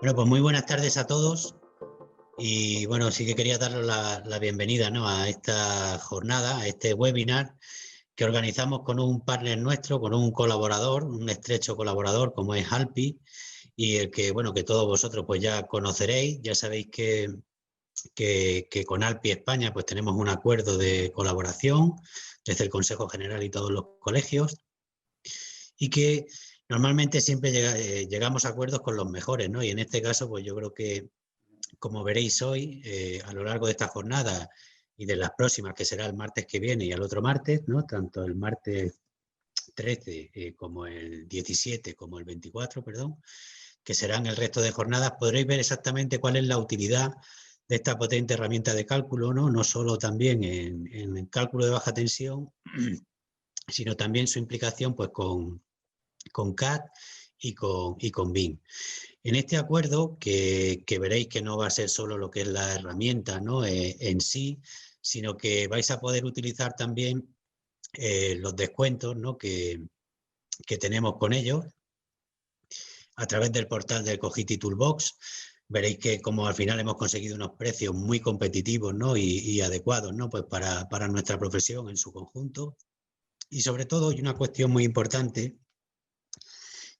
Bueno, pues muy buenas tardes a todos y bueno, sí que quería daros la bienvenida, ¿no?, a esta jornada, a este webinar que organizamos con un partner nuestro, con un colaborador, un estrecho colaborador como es Alpi, y el que, bueno, que todos vosotros pues ya conoceréis. Ya sabéis que con Alpi España pues tenemos un acuerdo de colaboración desde el Consejo General y todos los colegios, y que normalmente siempre llegamos a acuerdos con los mejores, ¿no? Y en este caso pues yo creo que, como veréis hoy, a lo largo de esta jornada y de las próximas, que será el martes que viene y el otro martes, ¿no?, tanto el martes 13 como el 17 como el 24, perdón, que serán el resto de jornadas, podréis ver exactamente cuál es la utilidad de esta potente herramienta de cálculo, ¿no? No solo también en el cálculo de baja tensión, sino también su implicación pues con CAD y con BIM. En este acuerdo, que veréis que no va a ser solo lo que es la herramienta, ¿no?, en sí, sino que vais a poder utilizar también los descuentos, ¿no?, que tenemos con ellos a través del portal del Cogiti Toolbox. Veréis que como al final hemos conseguido unos precios muy competitivos, ¿no?, y adecuados, ¿no?, pues para nuestra profesión en su conjunto. Y sobre todo, hay una cuestión muy importante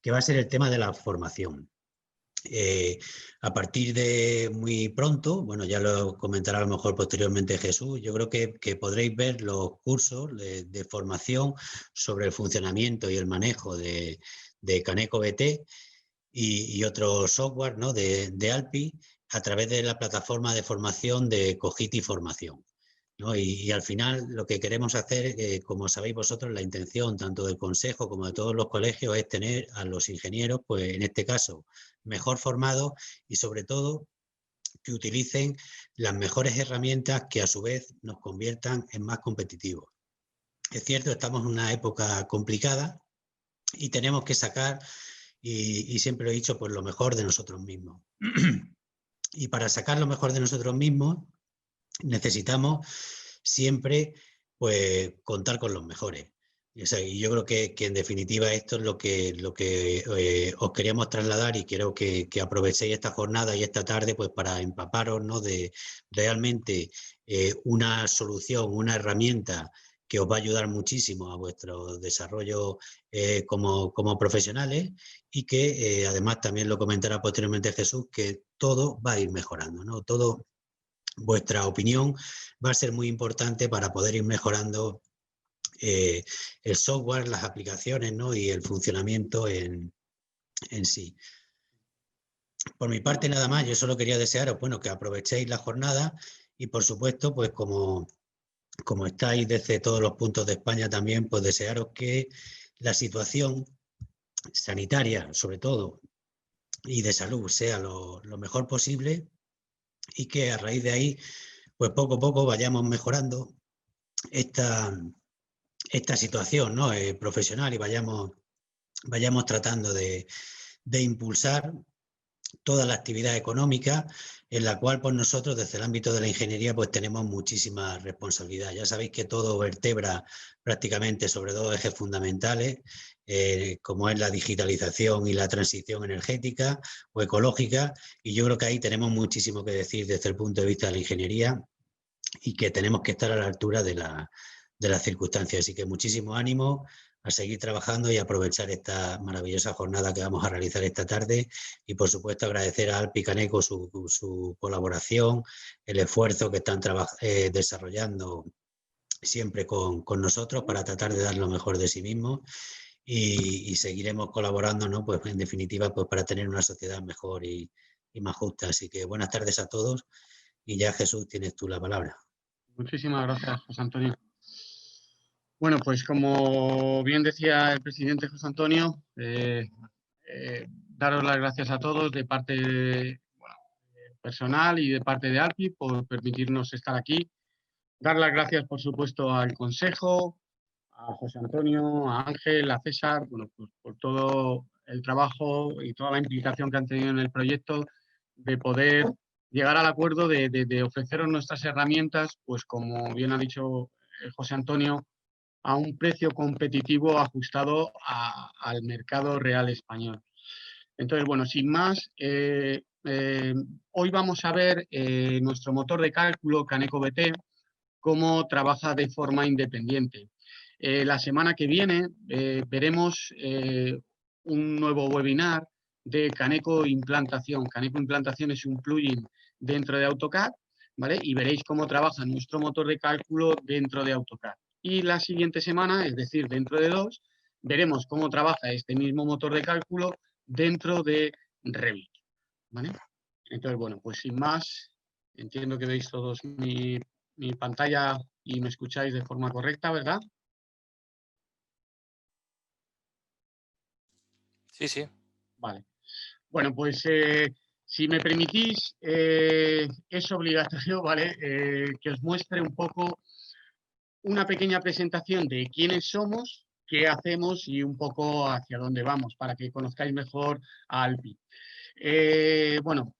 que va a ser el tema de la formación. A partir de muy pronto, bueno, ya lo comentará a lo mejor posteriormente Jesús, yo creo que podréis ver los cursos de formación sobre el funcionamiento y el manejo de Caneco BT y otro software, ¿no?, de Alpi, a través de la plataforma de formación de Cogiti Formación, ¿no? Y al final lo que queremos hacer, como sabéis vosotros, la intención tanto del Consejo como de todos los colegios es tener a los ingenieros, pues en este caso, mejor formados y sobre todo que utilicen las mejores herramientas que a su vez nos conviertan en más competitivos. Es cierto, estamos en una época complicada y tenemos que sacar, y siempre lo he dicho, pues lo mejor de nosotros mismos. Y para sacar lo mejor de nosotros mismos necesitamos siempre pues contar con los mejores. O sea, y yo creo que en definitiva esto es lo que os queríamos trasladar, y quiero que aprovechéis esta jornada y esta tarde pues para empaparos, ¿no?, de realmente una solución, una herramienta que os va a ayudar muchísimo a vuestro desarrollo como profesionales, y que además también lo comentará posteriormente Jesús, que todo va a ir mejorando, ¿no? Todo, vuestra opinión va a ser muy importante para poder ir mejorando el software, las aplicaciones, ¿no?, y el funcionamiento en sí. Por mi parte nada más, yo solo quería desearos, bueno, que aprovechéis la jornada y por supuesto, pues como estáis desde todos los puntos de España también, pues desearos que la situación sanitaria, sobre todo, y de salud sea lo mejor posible, y que a raíz de ahí, pues poco a poco vayamos mejorando esta situación, ¿no?, profesional, y vayamos tratando de impulsar toda la actividad económica, en la cual pues nosotros desde el ámbito de la ingeniería pues tenemos muchísima responsabilidad. Ya sabéis que todo vertebra prácticamente sobre dos ejes fundamentales, como es la digitalización y la transición energética o ecológica, y yo creo que ahí tenemos muchísimo que decir desde el punto de vista de la ingeniería, y que tenemos que estar a la altura de las circunstancias. Así que muchísimo ánimo a seguir trabajando y aprovechar esta maravillosa jornada que vamos a realizar esta tarde, y por supuesto agradecer a Alpi Caneco su colaboración, el esfuerzo que están desarrollando siempre con nosotros para tratar de dar lo mejor de sí mismos, y seguiremos colaborando, ¿no?, pues en definitiva pues para tener una sociedad mejor y más justa. Así que buenas tardes a todos, y ya Jesús, tienes tú la palabra. Muchísimas gracias, José Antonio. Bueno, pues como bien decía el presidente José Antonio, daros las gracias a todos de parte personal y de parte de Alpi por permitirnos estar aquí. Dar las gracias, por supuesto, al Consejo, a José Antonio, a Ángel, a César, bueno, pues por todo el trabajo y toda la implicación que han tenido en el proyecto de poder llegar al acuerdo de ofreceros nuestras herramientas, pues como bien ha dicho José Antonio, a un precio competitivo ajustado al mercado real español. Entonces, bueno, sin más, hoy vamos a ver nuestro motor de cálculo, Caneco BT, cómo trabaja de forma independiente. La semana que viene veremos un nuevo webinar de Caneco Implantación. Caneco Implantación es un plugin dentro de AutoCAD, ¿vale? Y veréis cómo trabaja nuestro motor de cálculo dentro de AutoCAD. Y la siguiente semana, es decir, dentro de 2, veremos cómo trabaja este mismo motor de cálculo dentro de Revit, ¿vale? Entonces, bueno, pues sin más, entiendo que veis todos mi pantalla y me escucháis de forma correcta, ¿verdad? Sí, sí. Vale. Bueno, pues si me permitís, es obligatorio, ¿vale? Que os muestre un poco una pequeña presentación de quiénes somos, qué hacemos y un poco hacia dónde vamos, para que conozcáis mejor a Alpi. Bueno,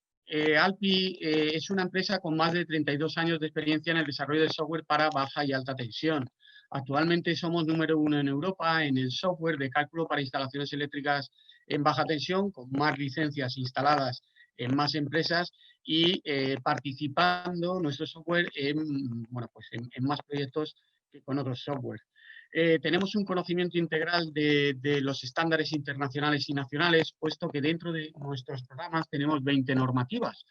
Alpi es una empresa con más de 32 años de experiencia en el desarrollo de software para baja y alta tensión. Actualmente somos número 1 en Europa en el software de cálculo para instalaciones eléctricas en baja tensión, con más licencias instaladas en más empresas y participando nuestro software en, bueno, pues en más proyectos que con otros software. Tenemos un conocimiento integral de los estándares internacionales y nacionales, puesto que dentro de nuestros programas tenemos 20 normativas.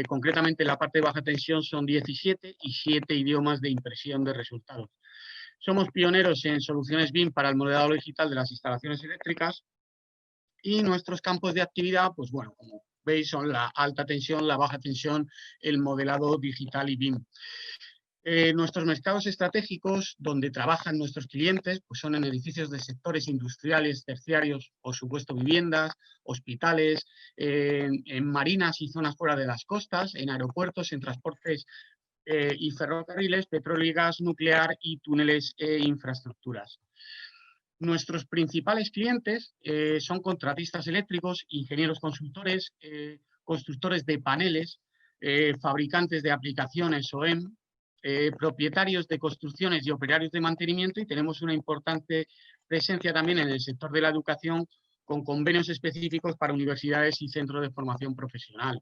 Concretamente, en la parte de baja tensión son 17 y 7 idiomas de impresión de resultados. Somos pioneros en soluciones BIM para el modelado digital de las instalaciones eléctricas y nuestros campos de actividad, pues bueno, como veis, son la alta tensión, la baja tensión, el modelado digital y BIM. Nuestros mercados estratégicos, donde trabajan nuestros clientes, pues son en edificios de sectores industriales, terciarios, por supuesto viviendas, hospitales, en marinas y zonas fuera de las costas, en aeropuertos, en transportes y ferrocarriles, petróleo y gas, nuclear y túneles e infraestructuras. Nuestros principales clientes son contratistas eléctricos, ingenieros consultores, constructores de paneles, fabricantes de aplicaciones OEM, propietarios de construcciones y operarios de mantenimiento, y tenemos una importante presencia también en el sector de la educación con convenios específicos para universidades y centros de formación profesional.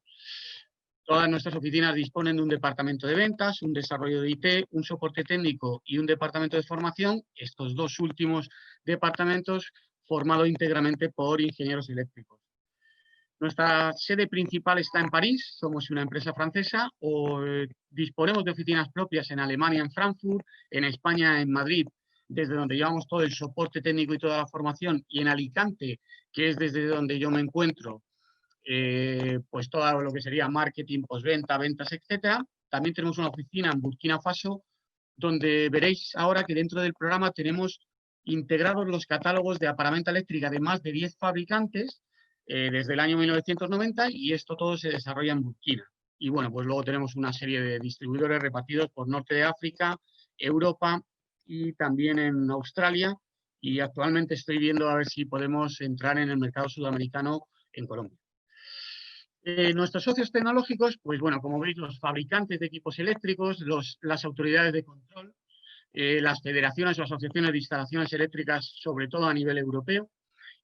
Todas nuestras oficinas disponen de un departamento de ventas, un desarrollo de IT, un soporte técnico y un departamento de formación, estos dos últimos departamentos formados íntegramente por ingenieros eléctricos. Nuestra sede principal está en París, somos una empresa francesa, disponemos de oficinas propias en Alemania, en Frankfurt, en España, en Madrid, desde donde llevamos todo el soporte técnico y toda la formación, y en Alicante, que es desde donde yo me encuentro, pues todo lo que sería marketing, postventa, ventas, etcétera. También tenemos una oficina en Burkina Faso, donde veréis ahora que dentro del programa tenemos integrados los catálogos de aparamenta eléctrica de más de 10 fabricantes desde el año 1990, y esto todo se desarrolla en Burkina. Y bueno, pues luego tenemos una serie de distribuidores repartidos por norte de África, Europa y también en Australia, y actualmente estoy viendo a ver si podemos entrar en el mercado sudamericano en Colombia. Nuestros socios tecnológicos, pues bueno, como veis, los fabricantes de equipos eléctricos, las autoridades de control, las federaciones o asociaciones de instalaciones eléctricas, sobre todo a nivel europeo,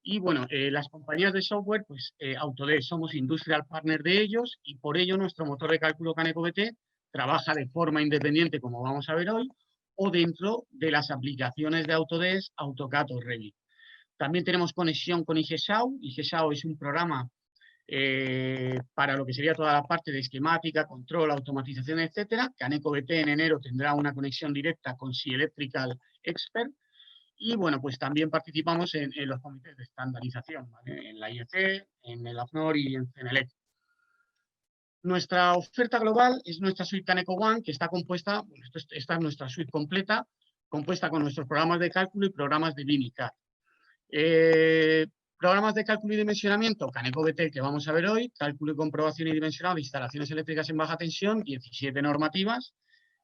y bueno, las compañías de software, pues Autodesk, somos industrial partner de ellos, y por ello nuestro motor de cálculo Caneco BT trabaja de forma independiente, como vamos a ver hoy, o dentro de las aplicaciones de Autodesk, AutoCAD o Revit. También tenemos conexión con IGESAU. IGESAU es un programa para lo que sería toda la parte de esquemática, control, automatización, etcétera. Caneco BT en enero tendrá una conexión directa con SI Electrical Expert. Y bueno, pues también participamos en los comités de estandarización, ¿vale? En la IEC, en el AFNOR y en CENELEC. Nuestra oferta global es nuestra suite Caneco One, que está compuesta, bueno, esta es nuestra suite completa, compuesta con nuestros programas de cálculo y programas de BIM y CAD. Programas de cálculo y dimensionamiento, Caneco BT, que vamos a ver hoy, cálculo y comprobación y dimensionado de instalaciones eléctricas en baja tensión, 17 normativas,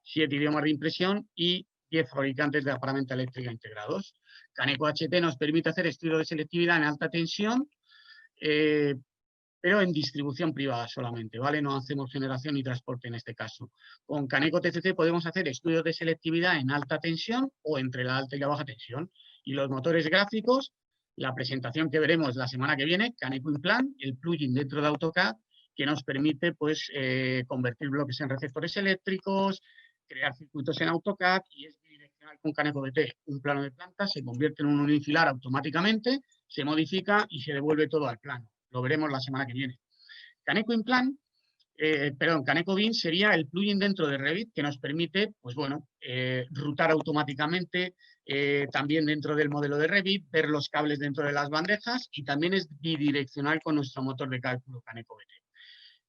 7 idiomas de impresión y 10 fabricantes de aparamenta eléctrica integrados. Caneco HT nos permite hacer estudios de selectividad en alta tensión, pero en distribución privada solamente, ¿vale? No hacemos generación ni transporte en este caso. Con Caneco TCC podemos hacer estudios de selectividad en alta tensión o entre la alta y la baja tensión. Y los motores gráficos, la presentación que veremos la semana que viene, Caneco Implant, el plugin dentro de AutoCAD, que nos permite pues, convertir bloques en receptores eléctricos, crear circuitos en AutoCAD y es bidireccional con CanecoBT. Un plano de planta se convierte en un unifilar automáticamente, se modifica y se devuelve todo al plano. Lo veremos la semana que viene. CanecoImplant, Caneco BIM sería el plugin dentro de Revit que nos permite, pues bueno, rutar automáticamente también dentro del modelo de Revit, ver los cables dentro de las bandejas y también es bidireccional con nuestro motor de cálculo CanecoBT.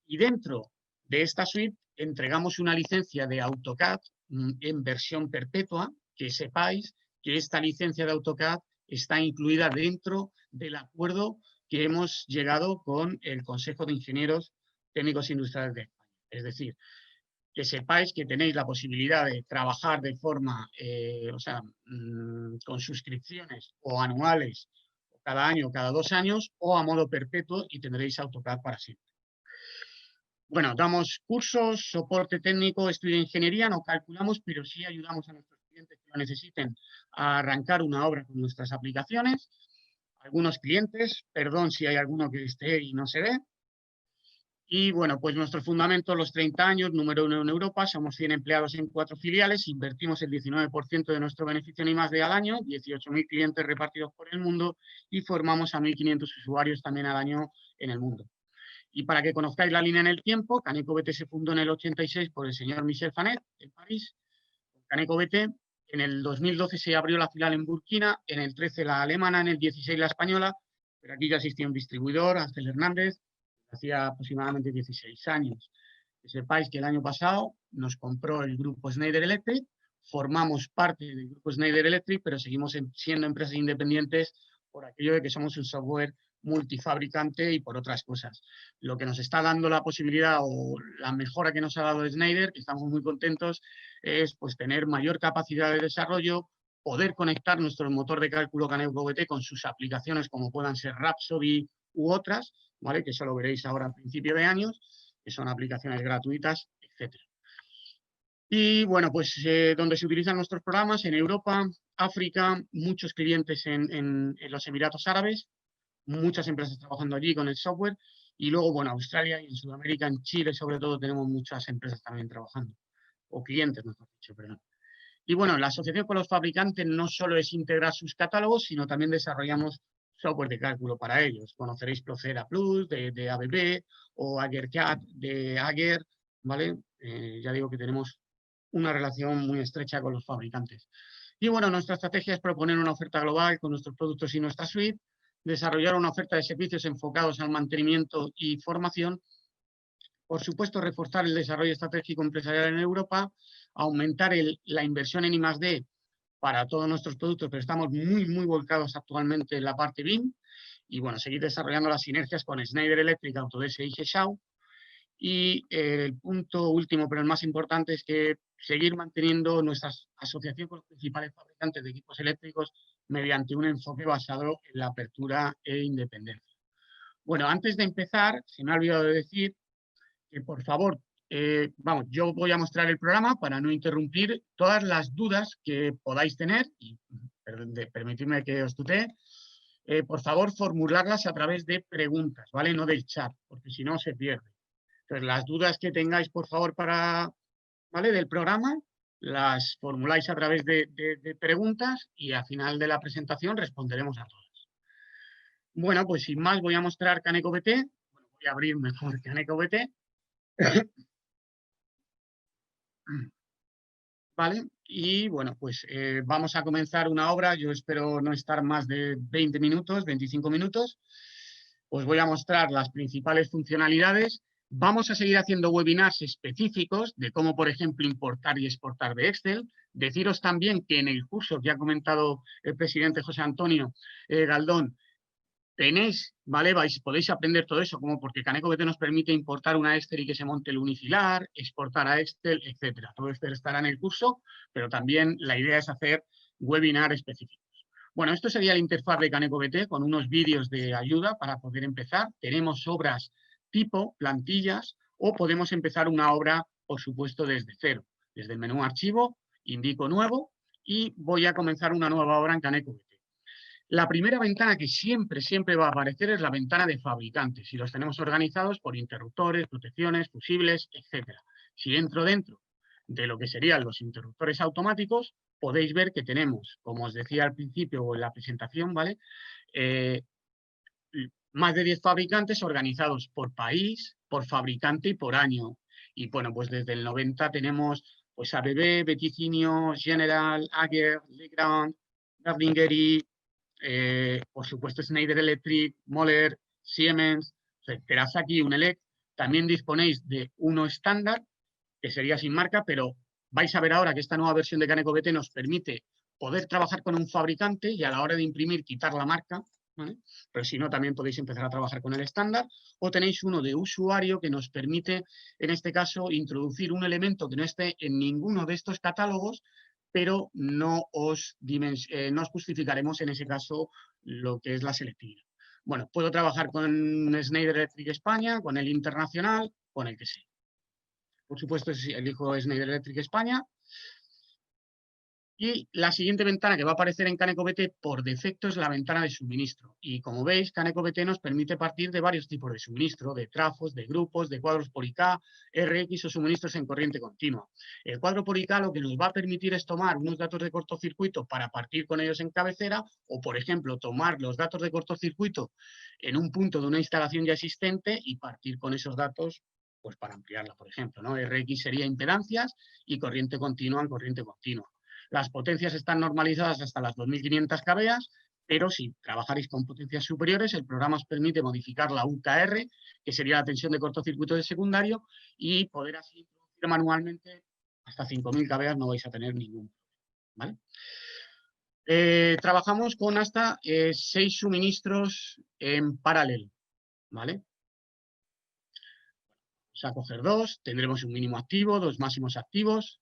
Y dentro de esta suite entregamos una licencia de AutoCAD en versión perpetua, que sepáis que esta licencia de AutoCAD está incluida dentro del acuerdo que hemos llegado con el Consejo de Ingenieros Técnicos Industriales de España. Es decir, que sepáis que tenéis la posibilidad de trabajar de forma, con suscripciones o anuales, cada año, cada 2 años, o a modo perpetuo y tendréis AutoCAD para siempre. Bueno, damos cursos, soporte técnico, estudio de ingeniería, no calculamos, pero sí ayudamos a nuestros clientes que lo necesiten a arrancar una obra con nuestras aplicaciones. Algunos clientes, perdón si hay alguno que esté y no se ve. Y bueno, pues nuestro fundamento, los 30 años, número 1 en Europa, somos 100 empleados en 4 filiales, invertimos el 19% de nuestro beneficio en I+D al año, 18.000 clientes repartidos por el mundo y formamos a 1.500 usuarios también al año en el mundo. Y para que conozcáis la línea en el tiempo, CanecoBT se fundó en el 86 por el señor Michel Fanet, en París. CanecoBT, en el 2012 se abrió la filial en Burkina, en el 13 la alemana, en el 16 la española, pero aquí ya existía un distribuidor, Ángel Hernández, hacía aproximadamente 16 años. Que sepáis que el año pasado nos compró el grupo Schneider Electric, formamos parte del grupo Schneider Electric, pero seguimos siendo empresas independientes por aquello de que somos un software multifabricante y por otras cosas. Lo que nos está dando la posibilidad o la mejora que nos ha dado Schneider, que estamos muy contentos, es pues tener mayor capacidad de desarrollo, poder conectar nuestro motor de cálculo CanecoBT con sus aplicaciones como puedan ser Rhapsody u otras, ¿vale? Que eso lo veréis ahora a principio de años, que son aplicaciones gratuitas, etc. Y bueno, pues donde se utilizan nuestros programas en Europa, África, muchos clientes en los Emiratos Árabes, muchas empresas trabajando allí con el software, y luego, bueno, Australia y en Sudamérica, en Chile sobre todo, tenemos muchas empresas también trabajando, o clientes, mejor dicho, perdón. Y bueno, la asociación con los fabricantes no solo es integrar sus catálogos, sino también desarrollamos software de cálculo para ellos. Conoceréis Procera Plus de ABB o AgerCAD de Ager, ¿vale? Ya digo que tenemos una relación muy estrecha con los fabricantes. Y bueno, nuestra estrategia es proponer una oferta global con nuestros productos y nuestra suite, desarrollar una oferta de servicios enfocados al mantenimiento y formación, por supuesto, reforzar el desarrollo estratégico empresarial en Europa, aumentar la inversión en I+D para todos nuestros productos, pero estamos muy volcados actualmente en la parte BIM, y bueno, seguir desarrollando las sinergias con Schneider Electric, Autodesk y Gesau. Y el punto último, pero el más importante, es que seguir manteniendo nuestra asociación con los principales fabricantes de equipos eléctricos mediante un enfoque basado en la apertura e independencia. Bueno, antes de empezar, se me ha olvidado de decir que por favor, yo voy a mostrar el programa para no interrumpir todas las dudas que podáis tener, y permitidme que os tutee, por favor formularlas a través de preguntas, ¿vale? No del chat, porque si no se pierde. Entonces, las dudas que tengáis, por favor, ¿vale? Del programa, las formuláis a través de preguntas y al final de la presentación responderemos a todas. Bueno, pues sin más voy a mostrar CanecoBT. Bueno, voy a abrir mejor CanecoBT. Vale, y bueno, pues vamos a comenzar una obra. Yo espero no estar más de 20 minutos, 25 minutos. Os voy a mostrar las principales funcionalidades. Vamos a seguir haciendo webinars específicos de cómo, por ejemplo, importar y exportar de Excel. Deciros también que en el curso que ha comentado el presidente José Antonio Galdón, tenéis, ¿vale? Podéis aprender todo eso, como porque CanecoBT nos permite importar una Excel y que se monte el unifilar, exportar a Excel, etcétera. Todo esto estará en el curso, pero también la idea es hacer webinars específicos. Bueno, esto sería la interfaz de CanecoBT con unos vídeos de ayuda para poder empezar. Tenemos obras tipo plantillas o podemos empezar una obra, por supuesto, desde cero. Desde el menú archivo, indico nuevo y voy a comenzar una nueva obra en CanecoBT. La primera ventana que siempre va a aparecer es la ventana de fabricantes, y los tenemos organizados por interruptores, protecciones, fusibles, etc. Si entro dentro de lo que serían los interruptores automáticos, podéis ver que tenemos, como os decía al principio o en la presentación, ¿vale? Más de 10 fabricantes organizados por país, por fabricante y por año. Y bueno, pues desde el 90 tenemos pues ABB, Veticinio, General, Ager, Legrand, Gardingeri, por supuesto Schneider Electric, Moller, Siemens, Terasaki, Unelec. También disponéis de uno estándar, que sería sin marca, pero vais a ver ahora que esta nueva versión de Caneco BT nos permite poder trabajar con un fabricante y a la hora de imprimir quitar la marca, ¿vale? Pero si no, también podéis empezar a trabajar con el estándar, o tenéis uno de usuario que nos permite, en este caso, introducir un elemento que no esté en ninguno de estos catálogos, pero no os justificaremos en ese caso lo que es la selectividad. Bueno, puedo trabajar con Schneider Electric España, con el internacional, con el que sea. Por supuesto, elijo Schneider Electric España. Y la siguiente ventana que va a aparecer en Caneco BT por defecto es la ventana de suministro. Y como veis, Caneco BT nos permite partir de varios tipos de suministro, de trafos, de grupos, de cuadros por IK, RX o suministros en corriente continua. El cuadro por IK lo que nos va a permitir es tomar unos datos de cortocircuito para partir con ellos en cabecera, o por ejemplo, tomar los datos de cortocircuito en un punto de una instalación ya existente y partir con esos datos pues para ampliarla, por ejemplo, ¿no? RX sería impedancias y corriente continua en corriente continua. Las potencias están normalizadas hasta las 2500 kVA, pero si trabajaréis con potencias superiores, el programa os permite modificar la UKR, que sería la tensión de cortocircuito de secundario, y poder así introducir manualmente hasta 5000 kVA, no vais a tener ningún problema, ¿vale? Trabajamos con hasta 6 suministros en paralelo, ¿vale? Vamos a coger 2, tendremos un mínimo activo, 2 máximos activos,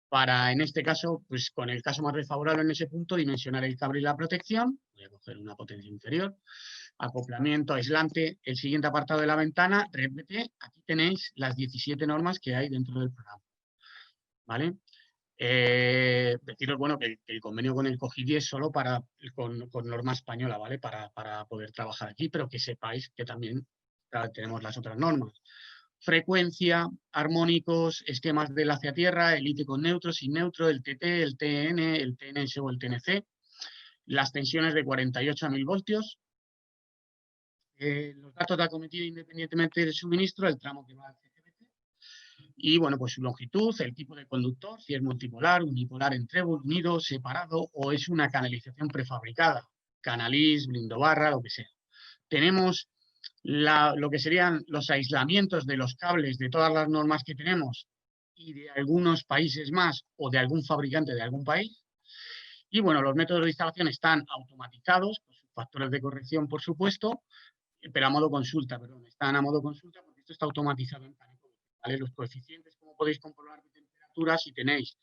para, en este caso, pues con el caso más desfavorable en ese punto, dimensionar el cable y la protección. Voy a coger una potencia inferior. Acoplamiento, aislante. El siguiente apartado de la ventana, Red BT. Aquí tenéis las 17 normas que hay dentro del programa, ¿vale? Deciros, bueno, que el convenio con el COGIDI es solo con norma española, ¿vale? Para poder trabajar aquí, pero que sepáis que también tenemos las otras normas. Frecuencia, armónicos, esquemas del hacia tierra, el IT con neutro, sin neutro, el TT, el TN, el TNS o el TNC, las tensiones de 48 a 1000 voltios, los datos de acometido independientemente del suministro, el tramo que va al CCBT, y bueno, pues su longitud, el tipo de conductor, si es multipolar, unipolar en trébol, unido, separado, o es una canalización prefabricada, canalís, blindobarra, lo que sea. Tenemos lo que serían los aislamientos de los cables de todas las normas que tenemos y de algunos países más o de algún fabricante de algún país. Y bueno, los métodos de instalación están automatizados, con sus factores de corrección, por supuesto, pero a modo consulta, perdón. Están a modo consulta porque esto está automatizado en Caneco, ¿vale? Los coeficientes, como podéis comprobar de temperatura, si tenéis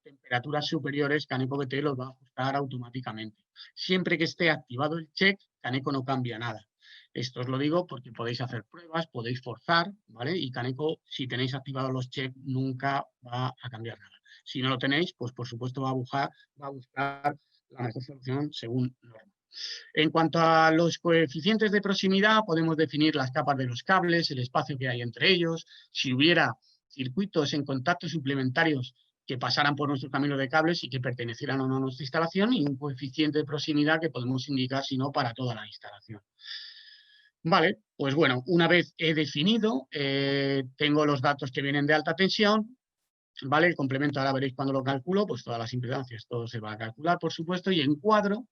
temperaturas superiores, Caneco BT los va a ajustar automáticamente. Siempre que esté activado el check, Caneco no cambia nada. Esto os lo digo porque podéis hacer pruebas, podéis forzar, ¿vale? Y Caneco, si tenéis activados los checks, nunca va a cambiar nada. Si no lo tenéis, pues por supuesto va a buscar la mejor solución según norma. En cuanto a los coeficientes de proximidad, podemos definir las capas de los cables, el espacio que hay entre ellos, si hubiera circuitos en contacto suplementarios que pasaran por nuestro camino de cables y que pertenecieran o no a nuestra instalación, y un coeficiente de proximidad que podemos indicar, si no, para toda la instalación. Vale, pues bueno, una vez he definido, tengo los datos que vienen de alta tensión, ¿vale? El complemento ahora veréis cuando lo calculo, pues todas las impedancias, todo se va a calcular, por supuesto, y en cuadro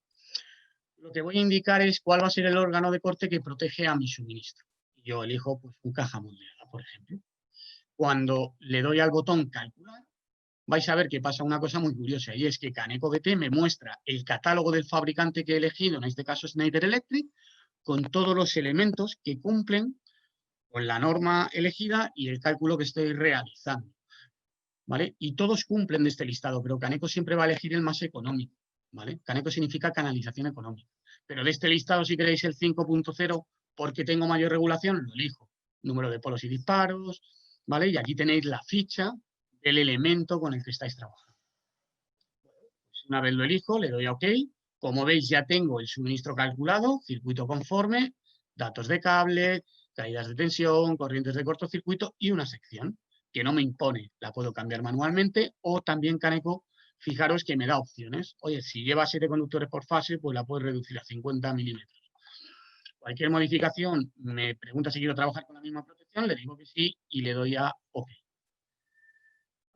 lo que voy a indicar es cuál va a ser el órgano de corte que protege a mi suministro. Yo elijo pues, un caja moldeada, por ejemplo. Cuando le doy al botón calcular, vais a ver que pasa una cosa muy curiosa, y es que Caneco BT me muestra el catálogo del fabricante que he elegido, en este caso Schneider Electric, con todos los elementos que cumplen con la norma elegida y el cálculo que estoy realizando, ¿vale? Y todos cumplen de este listado, pero Caneco siempre va a elegir el más económico, ¿vale? Caneco significa canalización económica. Pero de este listado, si queréis el 5.0, porque tengo mayor regulación, lo elijo. Número de polos y disparos, ¿vale? Y aquí tenéis la ficha del elemento con el que estáis trabajando. Pues una vez lo elijo, le doy a OK Como veis, ya tengo el suministro calculado, circuito conforme, datos de cable, caídas de tensión, corrientes de cortocircuito y una sección que no me impone. La puedo cambiar manualmente o también Caneco, fijaros que me da opciones. Oye, si lleva 7 conductores por fase, pues la puedo reducir a 50 milímetros. Cualquier modificación me pregunta si quiero trabajar con la misma protección, le digo que sí y le doy a OK.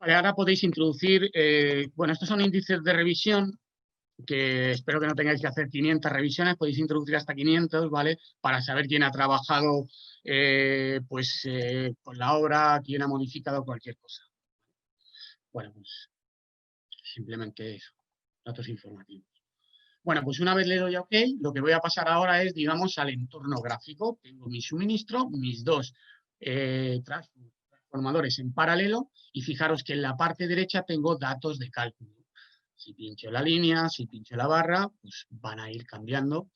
Vale, ahora podéis introducir, bueno, estos son índices de revisión que espero que no tengáis que hacer 500 revisiones, podéis introducir hasta 500, ¿vale? Para saber quién ha trabajado con la obra, quién ha modificado cualquier cosa. Bueno, pues simplemente eso, datos informativos. Bueno, pues una vez le doy a OK, lo que voy a pasar ahora es, digamos, al entorno gráfico. Tengo mi suministro, mis dos transformadores en paralelo y fijaros que en la parte derecha tengo datos de cálculo. Si pincho la línea, si pincho la barra, pues van a ir cambiando.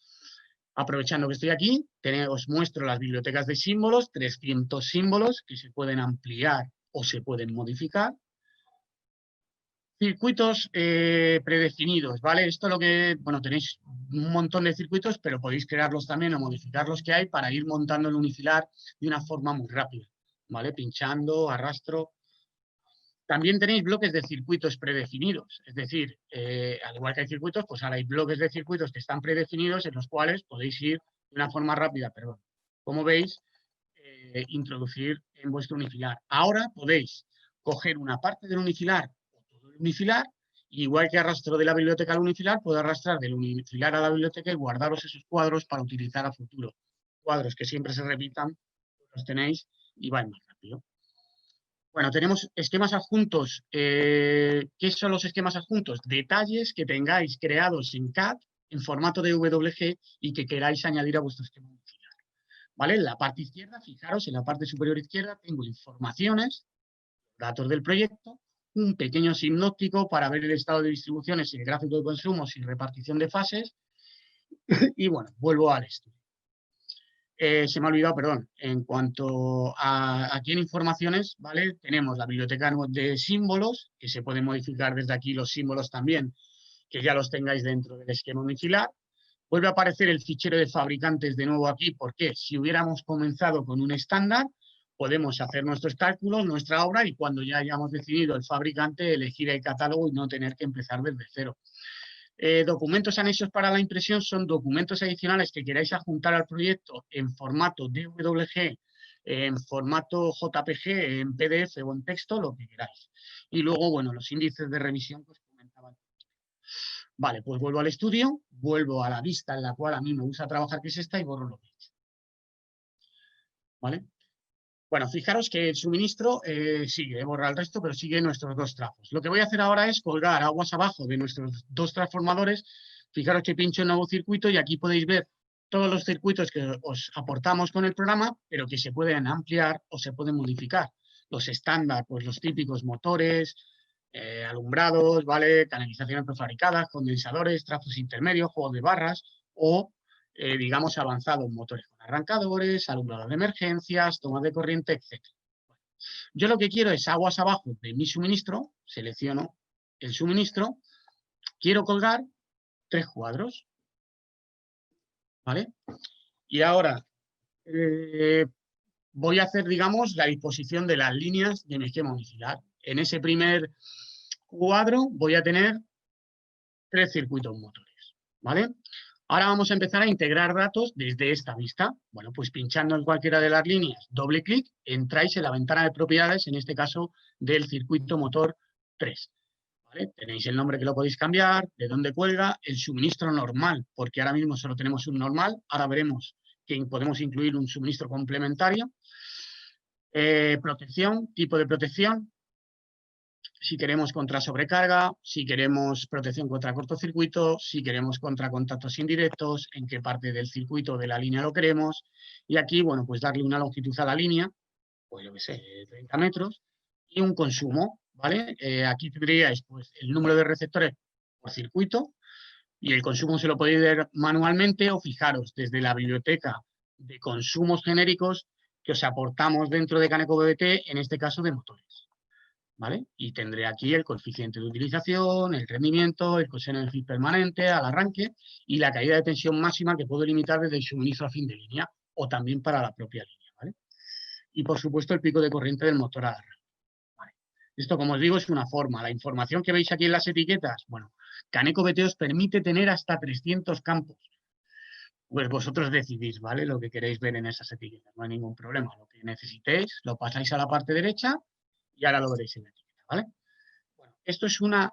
Aprovechando que estoy aquí, os muestro las bibliotecas de símbolos, 300 símbolos que se pueden ampliar o se pueden modificar. Circuitos predefinidos, ¿vale? Esto es lo que, bueno, tenéis un montón de circuitos, pero podéis crearlos también o modificar los que hay para ir montando el unifilar de una forma muy rápida, ¿vale? Pinchando, arrastro. También tenéis bloques de circuitos predefinidos, es decir, al igual que hay circuitos, pues ahora hay bloques de circuitos que están predefinidos en los cuales podéis ir de una forma rápida, perdón. Como veis, introducir en vuestro unifilar. Ahora podéis coger una parte del unifilar o todo el unifilar, igual que arrastro de la biblioteca al unifilar, puedo arrastrar del unifilar a la biblioteca y guardaros esos cuadros para utilizar a futuro. Cuadros que siempre se repitan, los tenéis y van más rápido. Bueno, tenemos esquemas adjuntos. ¿Qué son los esquemas adjuntos? Detalles que tengáis creados en CAD en formato de WG y que queráis añadir a vuestro esquema unifilar. ¿Vale? En la parte izquierda, fijaros, en la parte superior izquierda tengo informaciones, datos del proyecto, un pequeño sinóptico para ver el estado de distribuciones, el gráfico de consumos y repartición de fases. Y bueno, vuelvo al estudio. Se me ha olvidado, perdón, en cuanto a aquí en informaciones, ¿vale? Tenemos la biblioteca de símbolos, que se pueden modificar desde aquí los símbolos también, que ya los tengáis dentro del esquema unifilar. Vuelve a aparecer el fichero de fabricantes de nuevo aquí, porque si hubiéramos comenzado con un estándar, podemos hacer nuestros cálculos, nuestra obra, y cuando ya hayamos decidido el fabricante, elegir el catálogo y no tener que empezar desde cero. Documentos anexos para la impresión son documentos adicionales que queráis adjuntar al proyecto en formato DWG, en formato JPG, en PDF o en texto, lo que queráis. Y luego, bueno, los índices de revisión que os comentaba. Vale, pues vuelvo al estudio, vuelvo a la vista en la cual a mí me gusta trabajar, que es esta, y borro lo que he hecho. ¿Vale? Bueno, fijaros que el suministro sigue, borra el resto, pero sigue nuestros dos trazos. Lo que voy a hacer ahora es colgar aguas abajo de nuestros dos transformadores. Fijaros que pincho el nuevo circuito y aquí podéis ver todos los circuitos que os aportamos con el programa, pero que se pueden ampliar o se pueden modificar. Los estándar, pues los típicos motores, alumbrados, ¿vale? Canalizaciones prefabricadas, condensadores, trazos intermedios, juegos de barras o digamos, avanzados, motores con arrancadores, alumbrados de emergencias, tomas de corriente, etc. Bueno, yo lo que quiero es aguas abajo de mi suministro, selecciono el suministro, quiero colgar 3 cuadros, ¿vale? Y ahora voy a hacer, digamos, la disposición de las líneas de mi esquema unifilar. En ese primer cuadro voy a tener 3 circuitos motores, ¿vale? Ahora vamos a empezar a integrar datos desde esta vista. Bueno, pues pinchando en cualquiera de las líneas, doble clic, entráis en la ventana de propiedades, en este caso del circuito motor 3. ¿Vale? Tenéis el nombre que lo podéis cambiar, de dónde cuelga, el suministro normal, porque ahora mismo solo tenemos un normal, ahora veremos que podemos incluir un suministro complementario. Protección, tipo de protección, si queremos contra sobrecarga, si queremos protección contra cortocircuito, si queremos contra contactos indirectos, en qué parte del circuito de la línea lo queremos. Y aquí, bueno, pues darle una longitud a la línea, pues yo qué sé, 30 metros, y un consumo, ¿vale? Aquí tendríais pues, el número de receptores por circuito, y el consumo se lo podéis ver manualmente o fijaros desde la biblioteca de consumos genéricos que os aportamos dentro de Caneco BBT, en este caso de motores. ¿vale? Y tendré aquí el coeficiente de utilización, el rendimiento, el coseno del feed permanente al arranque y la caída de tensión máxima que puedo limitar desde el suministro a fin de línea o también para la propia línea, ¿vale? Y por supuesto el pico de corriente del motor al arranque. ¿Vale? Esto, como os digo, es una forma. La información que veis aquí en las etiquetas, bueno, Caneco BT os permite tener hasta 300 campos. Pues vosotros decidís, ¿vale? Lo que queréis ver en esas etiquetas, no hay ningún problema. Lo que necesitéis lo pasáis a la parte derecha y ahora lo veréis en la etiqueta, ¿vale? Bueno, esto es una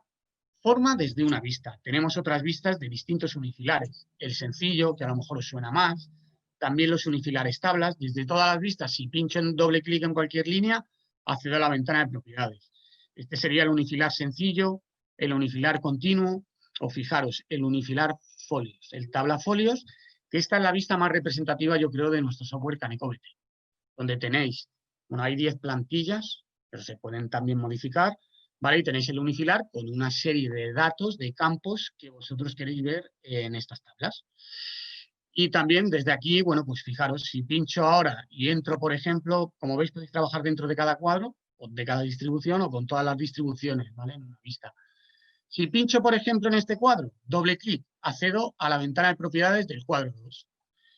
forma desde una vista. Tenemos otras vistas de distintos unifilares. El sencillo, que a lo mejor os suena más, también los unifilares tablas. Desde todas las vistas, si pincho en doble clic en cualquier línea, accedo a la ventana de propiedades. Este sería el unifilar sencillo, el unifilar continuo, o fijaros, el unifilar folios, el tabla folios, que esta es la vista más representativa, yo creo, de nuestro software Caneco BT, donde tenéis, bueno, hay 10 plantillas, pero se pueden también modificar, ¿vale? Y tenéis el unifilar con una serie de datos, de campos que vosotros queréis ver en estas tablas. Y también desde aquí, bueno, pues fijaros, si pincho ahora y entro, por ejemplo, como veis, podéis trabajar dentro de cada cuadro, o de cada distribución, o con todas las distribuciones, ¿vale? En una vista. Si pincho, por ejemplo, en este cuadro, doble clic, accedo a la ventana de propiedades del cuadro 2.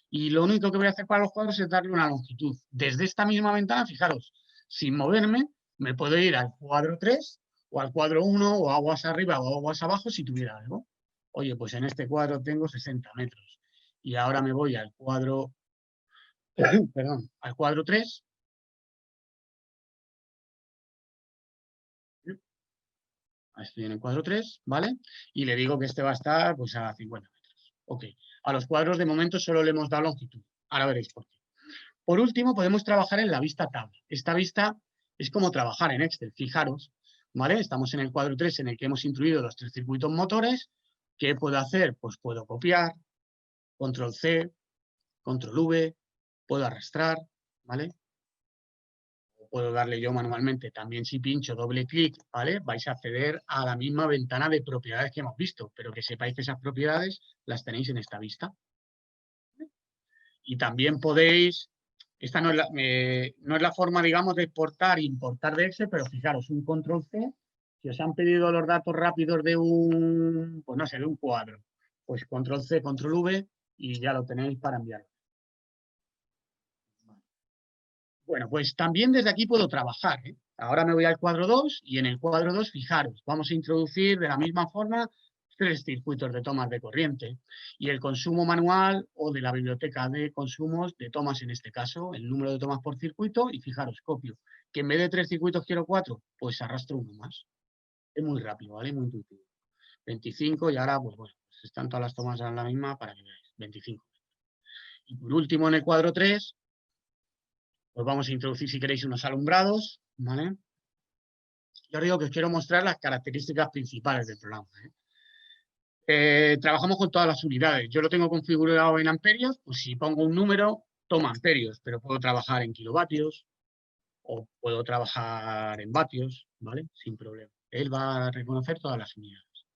Y lo único que voy a hacer para los cuadros es darle una longitud. Desde esta misma ventana, fijaros, sin moverme, me puedo ir al cuadro 3 o al cuadro 1 o aguas arriba o aguas abajo si tuviera algo. Oye, pues en este cuadro tengo 60 metros. Y ahora me voy al cuadro, perdón, al cuadro 3. Estoy en el cuadro 3, ¿vale? Y le digo que este va a estar pues a 50 metros. Ok. A los cuadros de momento solo le hemos dado longitud. Ahora veréis por qué. Por último, podemos trabajar en la vista tabla. Esta vista es como trabajar en Excel. Fijaros, ¿vale? Estamos en el cuadro 3 en el que hemos incluido los 3 circuitos motores. ¿Qué puedo hacer? Pues puedo copiar, control C, control V, puedo arrastrar, ¿vale? Puedo darle yo manualmente. También si pincho doble clic, ¿vale? Vais a acceder a la misma ventana de propiedades que hemos visto, pero que sepáis que esas propiedades las tenéis en esta vista. Y también podéis, esta no es la forma, digamos, de exportar e importar de Excel, pero fijaros, un control C, si os han pedido los datos rápidos de un, pues no sé, de un cuadro, pues control C, control V y ya lo tenéis para enviarlo. Bueno, pues también desde aquí puedo trabajar, ¿eh? Ahora me voy al cuadro 2 y en el cuadro 2, fijaros, vamos a introducir de la misma forma 3 circuitos de tomas de corriente y el consumo manual o de la biblioteca de consumos de tomas en este caso, el número de tomas por circuito y fijaros, copio, que en vez de 3 circuitos quiero 4, pues arrastro uno más. Es muy rápido, ¿vale? Muy intuitivo. 25 y ahora, pues bueno, pues están todas las tomas en la misma para que veáis, 25. Y por último en el cuadro 3, pues vamos a introducir, si queréis, unos alumbrados, ¿vale? Y ahora digo que os quiero mostrar las características principales del programa, ¿eh? Trabajamos con todas las unidades. Yo lo tengo configurado en amperios, pues si pongo un número, toma amperios, pero puedo trabajar en kilovatios o puedo trabajar en vatios, ¿vale? Sin problema. Él va a reconocer todas las unidades.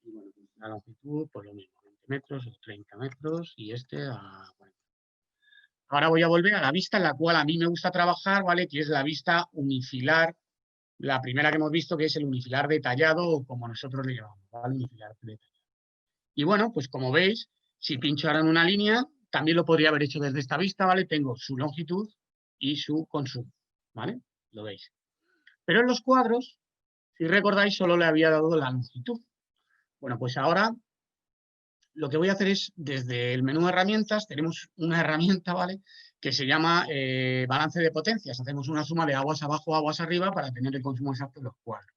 Y bueno, pues la longitud, pues lo mismo, 20 metros o 30 metros y este a 40. Ahora voy a volver a la vista en la cual a mí me gusta trabajar, ¿vale? Que es la vista unifilar, la primera que hemos visto, que es el unifilar detallado, o como nosotros le llamamos, ¿vale? Unifilar detallado. Y bueno, pues como veis, si pincho ahora en una línea, también lo podría haber hecho desde esta vista, ¿vale? Tengo su longitud y su consumo, ¿vale? Lo veis. Pero en los cuadros, si recordáis, solo le había dado la longitud. Bueno, pues ahora lo que voy a hacer es, desde el menú de herramientas, tenemos una herramienta, ¿vale?, que se llama balance de potencias. Hacemos una suma de aguas abajo, aguas arriba para tener el consumo exacto de los cuadros.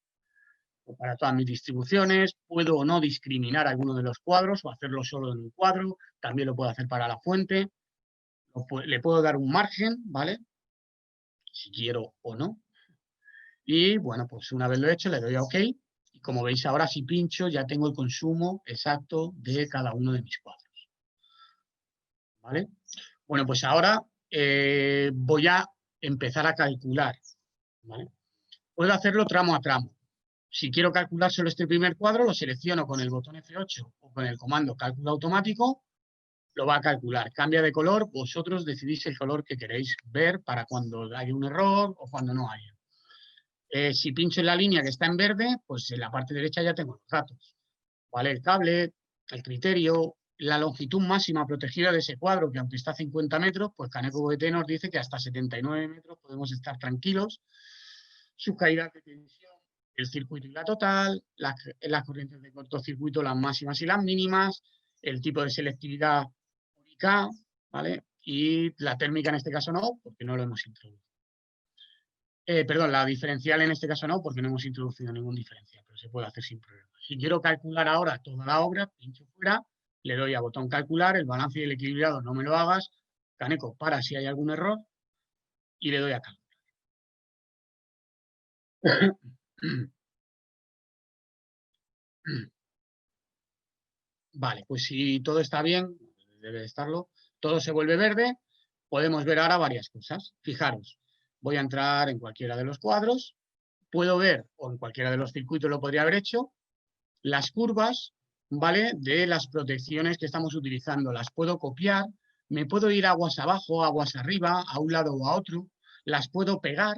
O para todas mis distribuciones, puedo o no discriminar alguno de los cuadros o hacerlo solo en un cuadro. También lo puedo hacer para la fuente. Le puedo dar un margen, ¿vale?, si quiero o no. Y bueno, pues una vez lo he hecho, le doy a OK. Y como veis ahora, si pincho, ya tengo el consumo exacto de cada uno de mis cuadros. ¿Vale? Bueno, pues ahora voy a empezar a calcular, ¿vale? Puedo hacerlo tramo a tramo. Si quiero calcular solo este primer cuadro, lo selecciono con el botón F8 o con el comando cálculo automático, lo va a calcular. Cambia de color, vosotros decidís el color que queréis ver para cuando haya un error o cuando no haya. Si pincho en la línea que está en verde, pues en la parte derecha ya tengo los datos, ¿vale? El cable, el criterio, la longitud máxima protegida de ese cuadro, que aunque está a 50 metros, pues Caneco VT nos dice que hasta 79 metros podemos estar tranquilos. Sus caídas de tensión, el circuito y la total, las corrientes de cortocircuito, las máximas y las mínimas, el tipo de selectividad única, ¿vale? Y la térmica en este caso no, porque no lo hemos introducido. Perdón, la diferencial en este caso no, porque no hemos introducido ningún diferencial, pero se puede hacer sin problema. Si quiero calcular ahora toda la obra, pincho fuera, le doy a botón calcular, el balance y el equilibrado no me lo hagas, Caneco para si hay algún error y le doy a calcular. Vale, pues si todo está bien, debe de estarlo, todo se vuelve verde, podemos ver ahora varias cosas. Fijaros, voy a entrar en cualquiera de los cuadros, puedo ver, o en cualquiera de los circuitos lo podría haber hecho, las curvas, ¿vale? De las protecciones que estamos utilizando. Las puedo copiar, me puedo ir aguas abajo, aguas arriba, a un lado o a otro, las puedo pegar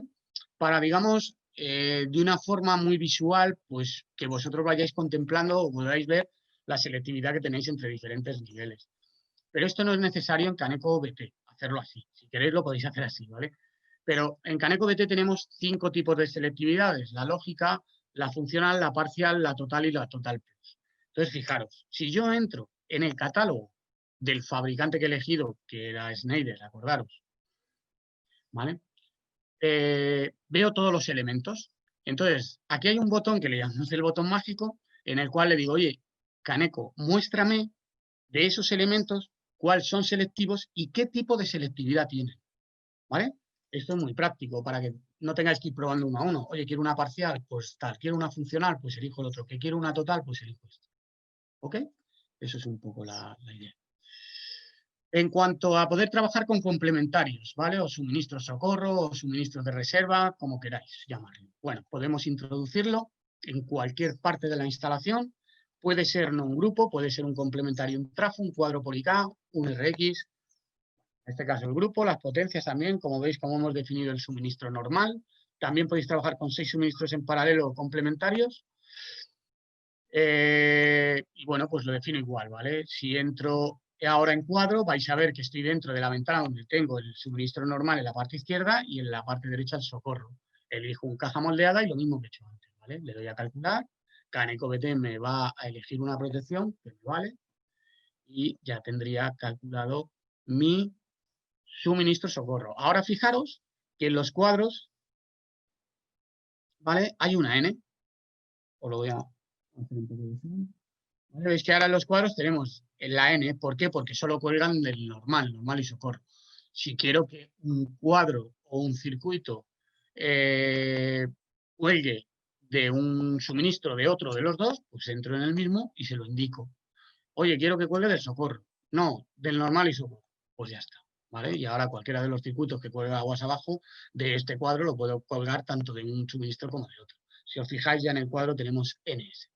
para, digamos, de una forma muy visual, pues que vosotros vayáis contemplando o podáis ver la selectividad que tenéis entre diferentes niveles. Pero esto no es necesario en Caneco VT, hacerlo así. Si queréis lo podéis hacer así, ¿vale? Pero en Caneco VT tenemos 5 tipos de selectividades: la lógica, la funcional, la parcial, la total y la total plus. Entonces, fijaros, si yo entro en el catálogo del fabricante que he elegido, que era Schneider, acordaros, ¿vale? Veo todos los elementos. Entonces, aquí hay un botón que le llamamos el botón mágico, en el cual le digo, oye, Caneco, muéstrame de esos elementos cuáles son selectivos y qué tipo de selectividad tienen, ¿vale? Esto es muy práctico para que no tengáis que ir probando uno a uno. Oye, quiero una parcial, pues tal. Quiero una funcional, pues elijo el otro. Que quiero una total, pues elijo esto. ¿Ok? Eso es un poco la idea. En cuanto a poder trabajar con complementarios, ¿vale? O suministros socorro, o suministros de reserva, como queráis llamarlo. Bueno, podemos introducirlo en cualquier parte de la instalación. Puede ser no un grupo, puede ser un complementario, un trafo, un cuadro por IK, un RX. En este caso el grupo, las potencias también, como veis, como hemos definido el suministro normal. También podéis trabajar con 6 suministros en paralelo o complementarios. Y bueno, pues lo defino igual, ¿vale? Si entro ahora en cuadro, vais a ver que estoy dentro de la ventana donde tengo el suministro normal en la parte izquierda y en la parte derecha el socorro. Elijo un caja moldeada y lo mismo que he hecho antes, ¿vale? Le doy a calcular, Caneco VT me va a elegir una protección que me vale y ya tendría calculado mi suministro socorro. Ahora fijaros que en los cuadros, ¿vale? Hay una N, os lo voy a hacer un poco de zoom. Veis que ahora en los cuadros tenemos la N. ¿Por qué? Porque solo cuelgan del normal y socorro. Si quiero que un cuadro o un circuito cuelgue de un suministro de otro de los dos, pues entro en el mismo y se lo indico. Oye, quiero que cuelgue del socorro. No, del normal y socorro. Pues ya está, ¿vale? Y ahora cualquiera de los circuitos que cuelga aguas abajo de este cuadro lo puedo colgar tanto de un suministro como de otro. Si os fijáis, ya en el cuadro tenemos NS.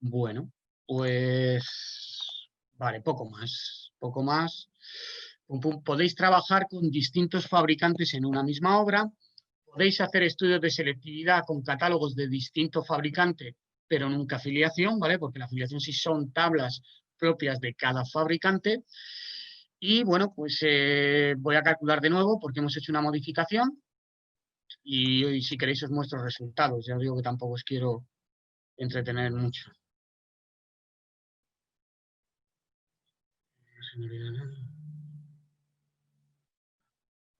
Bueno, pues vale, poco más. Podéis trabajar con distintos fabricantes en una misma obra. Podéis hacer estudios de selectividad con catálogos de distintos fabricantes, pero nunca afiliación, ¿vale? Porque la afiliación sí son tablas propias de cada fabricante. Y bueno, pues voy a calcular de nuevo porque hemos hecho una modificación y si queréis os muestro resultados. Ya os digo que tampoco os quiero entretener mucho.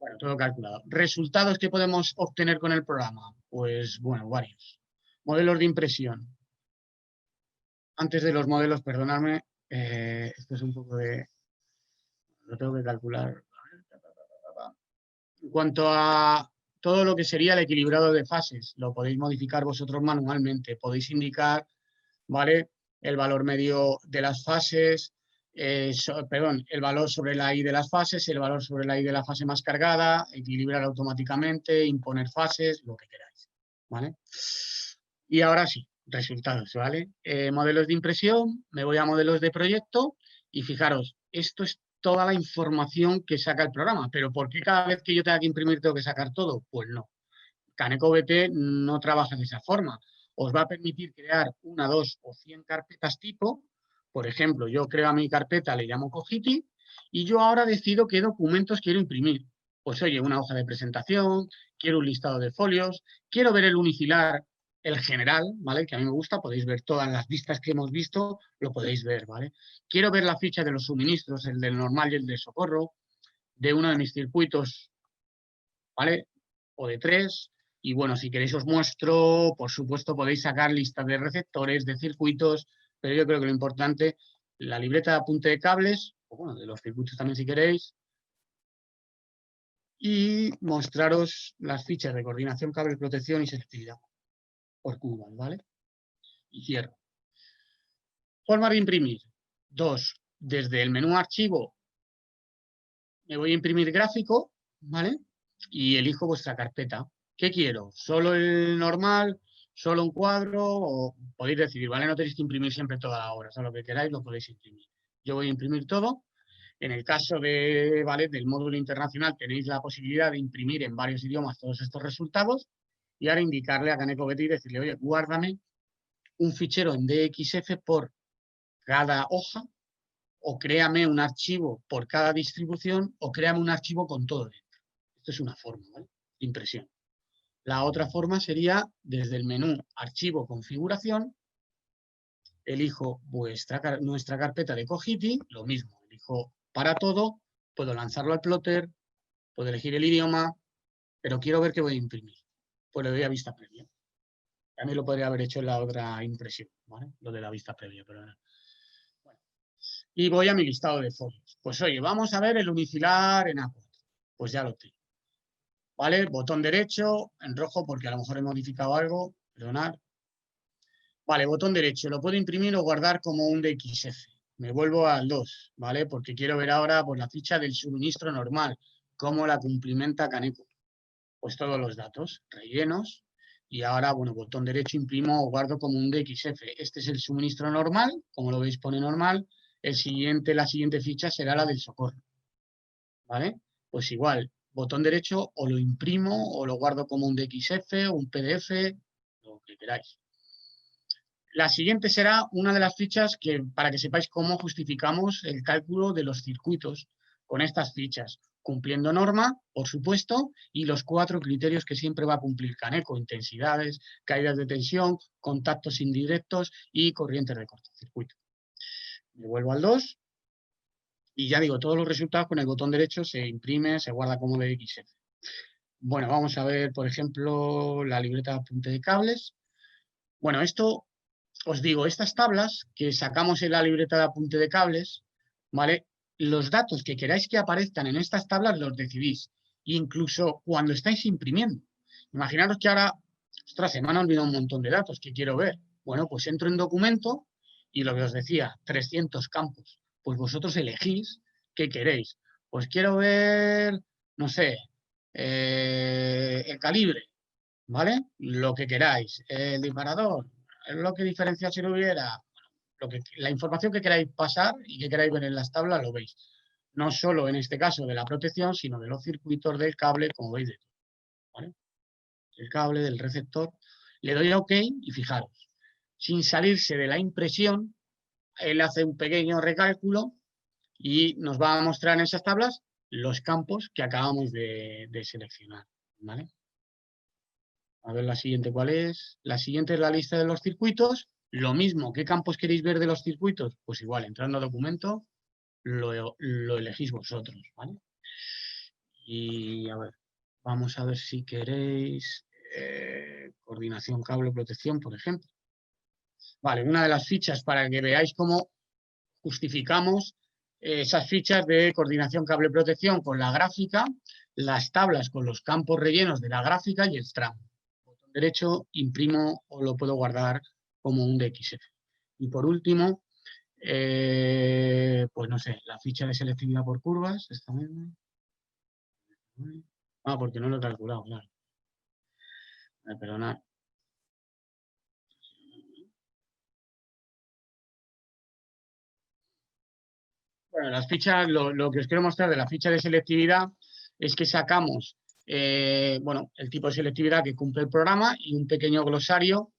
Bueno, todo calculado. ¿Resultados que podemos obtener con el programa? Pues bueno, varios. Modelos de impresión. Antes de los modelos, perdonadme, esto es un poco de... Lo tengo que calcular. En cuanto a todo lo que sería el equilibrado de fases, lo podéis modificar vosotros manualmente. Podéis indicar, ¿vale?, el valor medio de las fases, el valor sobre la I de las fases, el valor sobre la I de la fase más cargada, equilibrar automáticamente, imponer fases, lo que queráis, ¿vale? Y ahora sí, resultados, ¿vale? Modelos de impresión, me voy a modelos de proyecto y fijaros, esto es toda la información que saca el programa. ¿Pero por qué cada vez que yo tenga que imprimir tengo que sacar todo? Pues no. Kaneko BT no trabaja de esa forma. Os va a permitir crear 1, 2 o 100 carpetas tipo. Por ejemplo, yo creo a mi carpeta, le llamo Cogiti, y yo ahora decido qué documentos quiero imprimir. Pues oye, una hoja de presentación, quiero un listado de folios, quiero ver el unicilar, el general, ¿vale? Que a mí me gusta, podéis ver todas las vistas que hemos visto, lo podéis ver, ¿vale? Quiero ver la ficha de los suministros, el del normal y el de socorro, de uno de mis circuitos, ¿vale? O de 3. Y bueno, si queréis os muestro, por supuesto podéis sacar listas de receptores, de circuitos, pero yo creo que lo importante, la libreta de apunte de cables, o bueno, de los circuitos también si queréis, y mostraros las fichas de coordinación, cable, protección y selectividad por curvas, ¿vale? Y cierro. Forma de imprimir. 2. Desde el menú archivo me voy a imprimir gráfico, ¿vale? Y elijo vuestra carpeta. ¿Qué quiero? ¿Solo el normal? ¿Solo un cuadro? O podéis decidir, ¿vale? No tenéis que imprimir siempre toda la obra. O sea, lo que queráis lo podéis imprimir. Yo voy a imprimir todo. En el caso de, ¿vale? Del módulo internacional tenéis la posibilidad de imprimir en varios idiomas todos estos resultados y ahora indicarle a Kaneko BT y decirle, oye, guárdame un fichero en DXF por cada hoja o créame un archivo por cada distribución o créame un archivo con todo dentro. Esto es una forma, ¿vale? De impresión. La otra forma sería desde el menú Archivo, Configuración, elijo nuestra carpeta de Cogiti, lo mismo, elijo para todo, puedo lanzarlo al plotter, puedo elegir el idioma, pero quiero ver qué voy a imprimir. Pues le doy a vista previa. También lo podría haber hecho en la otra impresión, ¿vale? Lo de la vista previa, pero no. Bueno. Y voy a mi listado de folios. Pues oye, vamos a ver el unicilar en A4. Pues ya lo tengo. ¿Vale? Botón derecho, en rojo porque a lo mejor he modificado algo, perdonad. Vale, botón derecho, lo puedo imprimir o guardar como un DXF. Me vuelvo al 2, ¿vale? Porque quiero ver ahora pues, la ficha del suministro normal, cómo la cumplimenta Kaneko. Pues todos los datos rellenos. Y ahora, bueno, botón derecho, imprimo o guardo como un DXF. Este es el suministro normal, como lo veis pone normal. La siguiente ficha será la del socorro. ¿Vale? Pues igual, botón derecho o lo imprimo o lo guardo como un DXF o un PDF, lo que queráis. La siguiente será una de las fichas que, para que sepáis cómo justificamos el cálculo de los circuitos con estas fichas, cumpliendo norma, por supuesto, y los 4 criterios que siempre va a cumplir Kaneko: intensidades, caídas de tensión, contactos indirectos y corrientes de cortocircuito. Me vuelvo al 2 y ya digo, todos los resultados con el botón derecho se imprime, se guarda como DXF. Bueno, vamos a ver, por ejemplo, la libreta de apunte de cables. Bueno, esto, os digo, estas tablas que sacamos en la libreta de apunte de cables, ¿vale? Los datos que queráis que aparezcan en estas tablas los decidís, incluso cuando estáis imprimiendo. Imaginaros que ahora, ostras, se me han olvidado un montón de datos que quiero ver. Bueno, pues entro en documento y lo que os decía, 300 campos. Pues vosotros elegís qué queréis. Pues quiero ver, no sé, el calibre, ¿vale? Lo que queráis. El disparador, lo que diferencia si lo hubiera, la información que queráis pasar y que queráis ver en las tablas lo veis. No solo en este caso de la protección, sino de los circuitos, del cable, como veis, de todo, ¿vale? El cable, del receptor. Le doy a OK y fijaros, sin salirse de la impresión, él hace un pequeño recálculo y nos va a mostrar en esas tablas los campos que acabamos de seleccionar, ¿vale? A ver la siguiente cuál es. La siguiente es la lista de los circuitos. Lo mismo, ¿qué campos queréis ver de los circuitos? Pues igual, entrando a documento, lo elegís vosotros, ¿vale? Y a ver, vamos a ver si queréis coordinación, cable, protección, por ejemplo. Vale, una de las fichas para que veáis cómo justificamos esas fichas de coordinación, cable, protección con la gráfica, las tablas con los campos rellenos de la gráfica y el tramo. Botón derecho, imprimo o lo puedo guardar como un DXF. Y por último, pues no sé, la ficha de selectividad por curvas, esta misma. Ah, porque no lo he calculado, claro. Perdonad. Bueno, las fichas, lo que os quiero mostrar de la ficha de selectividad es que sacamos bueno, el tipo de selectividad que cumple el programa y un pequeño glosario,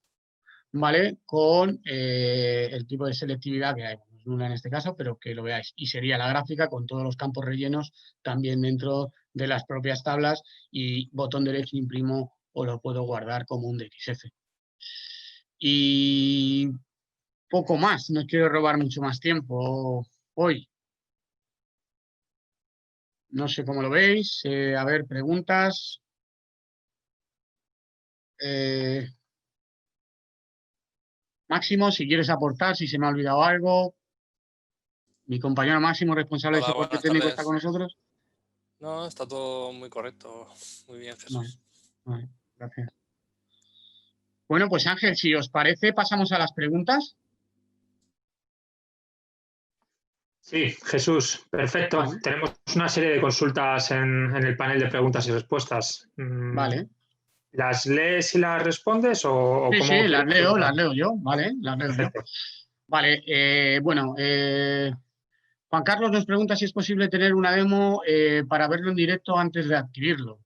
¿vale? Con el tipo de selectividad que hay, nula en este caso, pero que lo veáis. Y sería la gráfica con todos los campos rellenos también dentro de las propias tablas y botón derecho imprimo o lo puedo guardar como un DXF. Y poco más, no quiero robar mucho más tiempo hoy. No sé cómo lo veis. A ver, preguntas. Máximo, si quieres aportar, si se me ha olvidado algo. Mi compañero Máximo, responsable de Hola, soporte buenas técnico, está tardes. con nosotros. No, está todo muy correcto. Muy bien, Vale, Jesús. vale, gracias. Bueno, pues Ángel, si os parece, pasamos a las preguntas. Sí, Jesús, perfecto. Vale. Tenemos una serie de consultas en el panel de preguntas y respuestas. Vale. ¿Las lees y las respondes o Sí, cómo sí, quieres? las leo yo, vale, las leo yo. Perfecto. Vale, bueno, Juan Carlos nos pregunta si es posible tener una demo para verlo en directo antes de adquirirlo.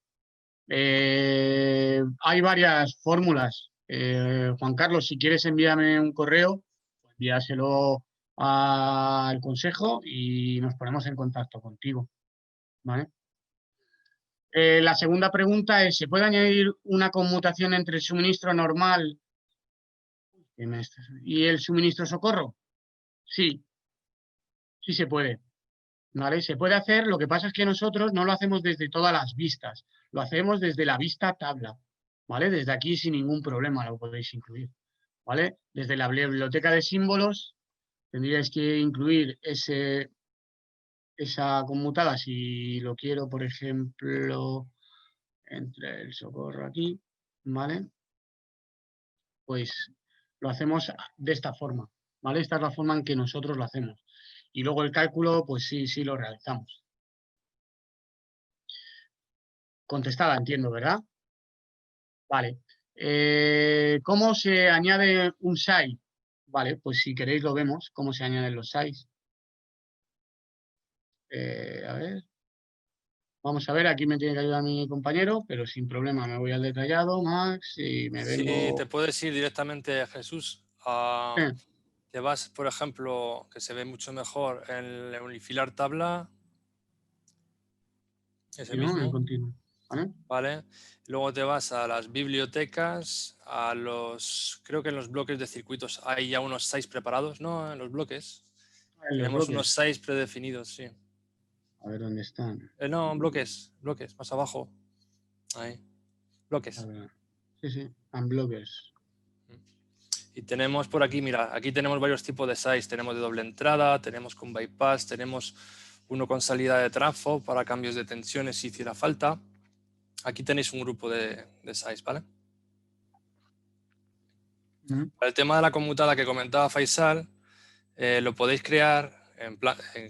Hay varias fórmulas. Juan Carlos, si quieres envíame un correo, envíaselo al consejo y nos ponemos en contacto contigo. ¿Vale? La segunda pregunta es, ¿se puede añadir una conmutación entre el suministro normal y el suministro socorro? Sí, sí se puede. ¿Vale? Se puede hacer, lo que pasa es que nosotros no lo hacemos desde todas las vistas, lo hacemos desde la vista tabla, ¿vale? Desde aquí sin ningún problema lo podéis incluir, ¿vale? Desde la biblioteca de símbolos tendríais que incluir esa conmutada si lo quiero, por ejemplo, entre el socorro aquí, ¿vale? Pues lo hacemos de esta forma, ¿vale? Esta es la forma en que nosotros lo hacemos. Y luego el cálculo, pues sí lo realizamos. Contestada, entiendo, ¿verdad? Vale. ¿Cómo se añade un SAI? Vale, pues si queréis lo vemos, cómo se añaden los SAIs. A ver. Vamos a ver, aquí me tiene que ayudar mi compañero, pero sin problema. Me voy al detallado, Max, y me vengo... Si te puedes ir directamente, Jesús, te vas, por ejemplo, que se ve mucho mejor en el unifilar tabla, ese ¿no? En mismo, continuo. ¿vale? Luego te vas a las bibliotecas, creo que en los bloques de circuitos hay ya unos 6 preparados, ¿no? En los bloques. Tenemos unos 6 predefinidos, sí. A ver dónde están. No, bloques, más abajo. Ahí, bloques. Sí, unblockers. Y tenemos por aquí, mira, aquí tenemos varios tipos de SAIs. Tenemos de doble entrada, tenemos con bypass, tenemos uno con salida de trafo para cambios de tensiones si hiciera falta. Aquí tenéis un grupo de SAIs, ¿vale? Para el tema de la conmutada que comentaba Faisal, lo podéis crear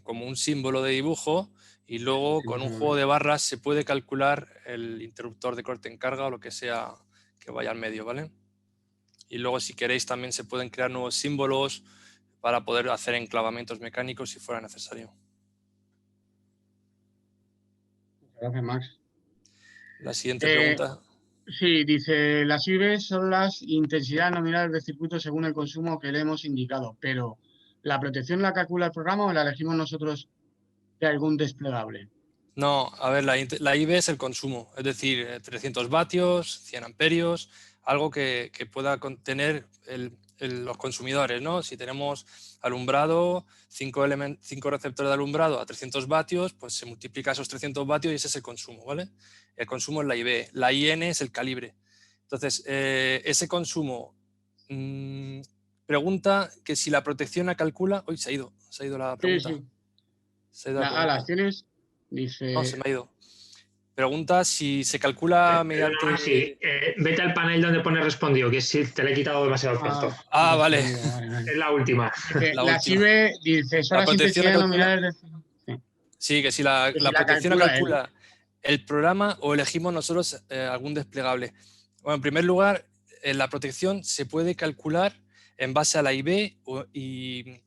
como un símbolo de dibujo y luego con un juego de barras se puede calcular el interruptor de corte en carga o lo que sea que vaya al medio, ¿vale? Y luego si queréis también se pueden crear nuevos símbolos para poder hacer enclavamientos mecánicos si fuera necesario. Gracias, Max. La siguiente pregunta. Sí, dice, las IBs son las intensidades nominales del circuito según el consumo que le hemos indicado, pero ¿la protección la calcula el programa o la elegimos nosotros de algún desplegable? No, a ver, la IB es el consumo, es decir, 300 vatios, 100 amperios, algo que pueda contener los consumidores, ¿no? Si tenemos alumbrado, 5 receptores de alumbrado a 300 vatios, pues se multiplica esos 300 vatios y ese es el consumo, ¿vale? El consumo es la IB, la IN es el calibre. Entonces, ese consumo, pregunta que si la protección la calcula... Uy, se ha ido la pregunta. Sí. Se ha ido la pregunta. ¿Las tienes? Dice... No, se me ha ido. Pregunta si se calcula mediante... Sí, vete al panel donde pone respondido, que sí, te le he quitado demasiado pronto. Vale. Es la última. La CIBE dice, son las intensidades nominales de... Sí, que si la protección la calcula el programa o elegimos nosotros algún desplegable. Bueno, en primer lugar, la protección se puede calcular en base a la IB y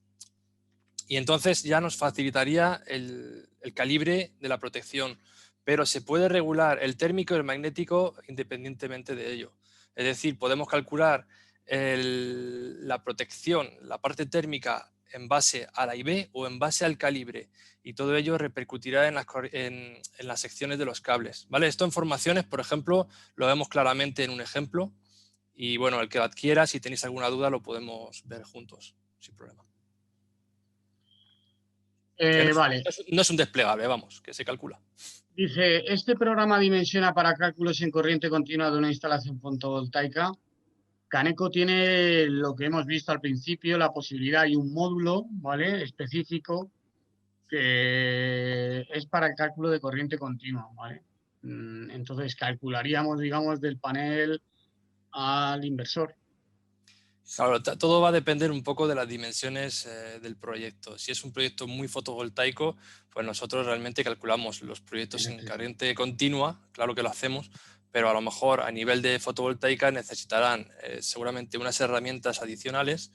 entonces ya nos facilitaría el calibre de la protección. pero se puede regular el térmico y el magnético independientemente de ello. Es decir, podemos calcular la protección, la parte térmica en base a la IB o en base al calibre, y todo ello repercutirá en las secciones de los cables, ¿vale? Esto en formaciones, por ejemplo, lo vemos claramente en un ejemplo, y bueno, el que lo adquiera, si tenéis alguna duda, lo podemos ver juntos, sin problema. Vale. No es un desplegable, vamos, que se calcula. Dice, este programa dimensiona para cálculos en corriente continua de una instalación fotovoltaica. Caneco tiene lo que hemos visto al principio, la posibilidad y un módulo, ¿vale?, específico que es para el cálculo de corriente continua, ¿vale? Entonces calcularíamos, digamos, del panel al inversor. Claro, todo va a depender un poco de las dimensiones del proyecto. Si es un proyecto muy fotovoltaico, pues nosotros realmente calculamos los proyectos en corriente continua, claro que lo hacemos, pero a lo mejor a nivel de fotovoltaica necesitarán seguramente unas herramientas adicionales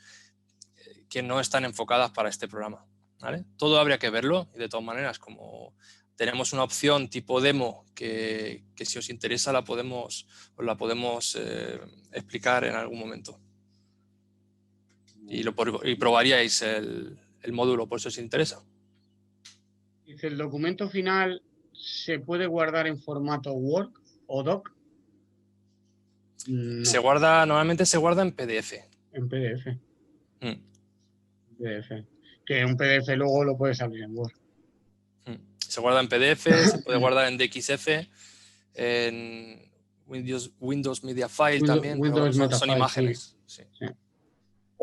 que no están enfocadas para este programa, ¿vale? Todo habría que verlo, y de todas maneras, como tenemos una opción tipo demo que si os interesa os la podemos explicar en algún momento. Y probaríais el módulo por si os interesa. Dice, ¿el documento final se puede guardar en formato Word o Doc? No. Normalmente se guarda en PDF. En PDF. PDF. Que un PDF luego lo puedes abrir en Word. Se guarda en PDF, se puede guardar en DXF, en Windows Media File también, Windows pero son Metafile, imágenes. sí. Sí.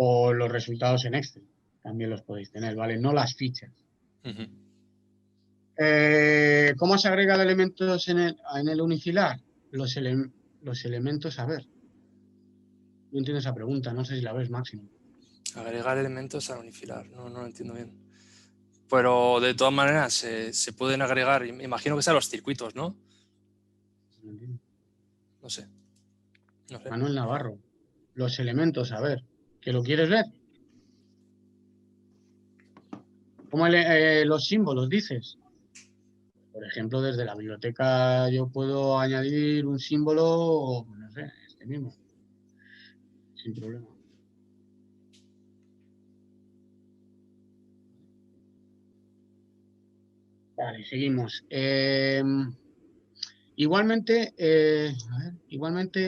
O los resultados en Excel, también los podéis tener, ¿vale? No las fichas. ¿Cómo se agregan elementos en el unifilar? Los elementos, a ver. No entiendo esa pregunta, no sé si la ves, Máximo. Agregar elementos al unifilar, no lo entiendo bien. Pero de todas maneras se pueden agregar, imagino que sean los circuitos, ¿no? No entiendo. No sé. Manuel Navarro. Los elementos, a ver. ¿Que lo quieres ver? ¿Cómo los símbolos, dices? Por ejemplo, desde la biblioteca yo puedo añadir un símbolo, no sé, este mismo. Sin problema. Vale, seguimos. Igualmente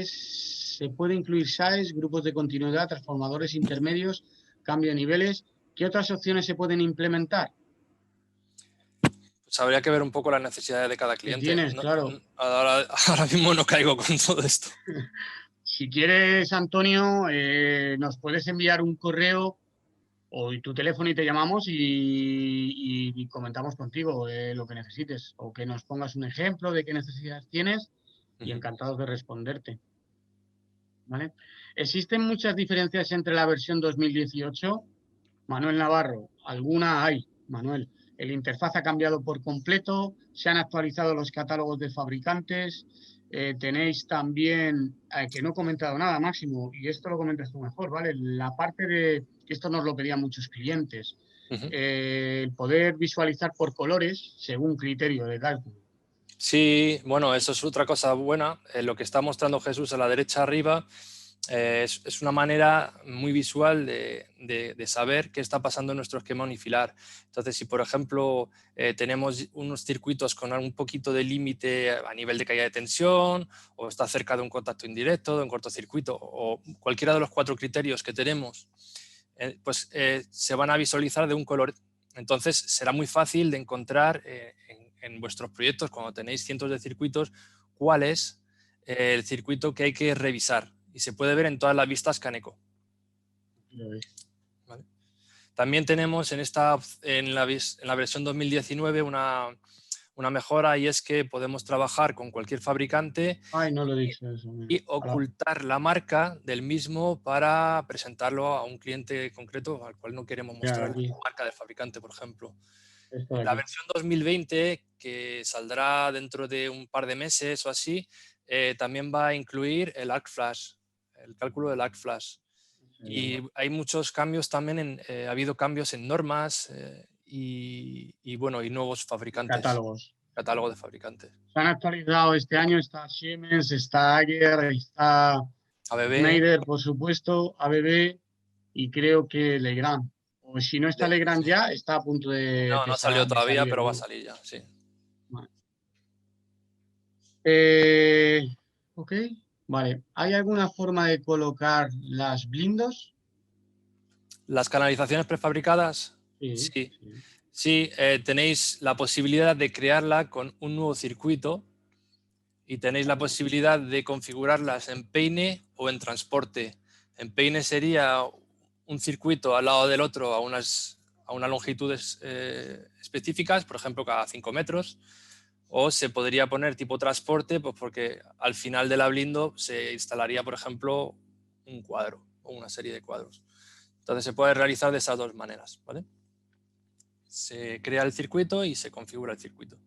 se puede incluir SAEs, grupos de continuidad, transformadores intermedios, cambio de niveles. ¿Qué otras opciones se pueden implementar? Pues habría que ver un poco las necesidades de cada cliente. Tienes, claro. Ahora mismo no caigo con todo esto. Si quieres, Antonio, nos puedes enviar un correo o tu teléfono y te llamamos y comentamos contigo lo que necesites, o que nos pongas un ejemplo de qué necesidades tienes y encantados de responderte. ¿Vale? ¿Existen muchas diferencias entre la versión 2018? Manuel Navarro, alguna hay, Manuel. El interfaz ha cambiado por completo, se han actualizado los catálogos de fabricantes, tenéis también, que no he comentado nada, Máximo, y esto lo comentas tú mejor, ¿vale? La parte de, esto nos lo pedían muchos clientes, el poder visualizar por colores según criterio de cálculo. Sí, bueno, eso es otra cosa buena. Lo que está mostrando Jesús a la derecha arriba es una manera muy visual de saber qué está pasando en nuestro esquema unifilar. Entonces, si por ejemplo tenemos unos circuitos con un poquito de límite a nivel de caída de tensión, o está cerca de un contacto indirecto, de un cortocircuito, o cualquiera de los 4 criterios que tenemos, pues se van a visualizar de un color. Entonces, será muy fácil de encontrar en vuestros proyectos, cuando tenéis cientos de circuitos, cuál es el circuito que hay que revisar. Y se puede ver en todas las vistas Caneco. ¿Vale? También tenemos en la versión 2019 una mejora, y es que podemos trabajar con cualquier fabricante y ocultar la marca del mismo para presentarlo a un cliente concreto al cual no queremos mostrar la marca del fabricante, por ejemplo. La versión 2020, que saldrá dentro de un par de meses o así, también va a incluir el Arc Flash, el cálculo del Arc Flash. Y hay muchos cambios también, ha habido cambios en normas y nuevos fabricantes. catálogo de fabricantes. Se han actualizado este año, está Siemens, está Ager, está ABB, Schneider, por supuesto, ABB y creo que Legrand. O si no está Legrand sí. ya, está a punto de, No salió de todavía, salir, pero va a ¿no? salir ya, sí. Vale. Ok, vale. ¿Hay alguna forma de colocar las blindos? Las canalizaciones prefabricadas, Sí, sí. sí. Sí, tenéis la posibilidad de crearla con un nuevo circuito y tenéis la posibilidad de configurarlas en peine o en transporte. En peine sería un circuito al lado del otro a unas longitudes específicas, por ejemplo, cada 5 metros, o se podría poner tipo transporte, pues porque al final de la blindo se instalaría, por ejemplo, un cuadro o una serie de cuadros. Entonces se puede realizar de esas dos maneras, ¿vale? Se crea el circuito y se configura el circuito.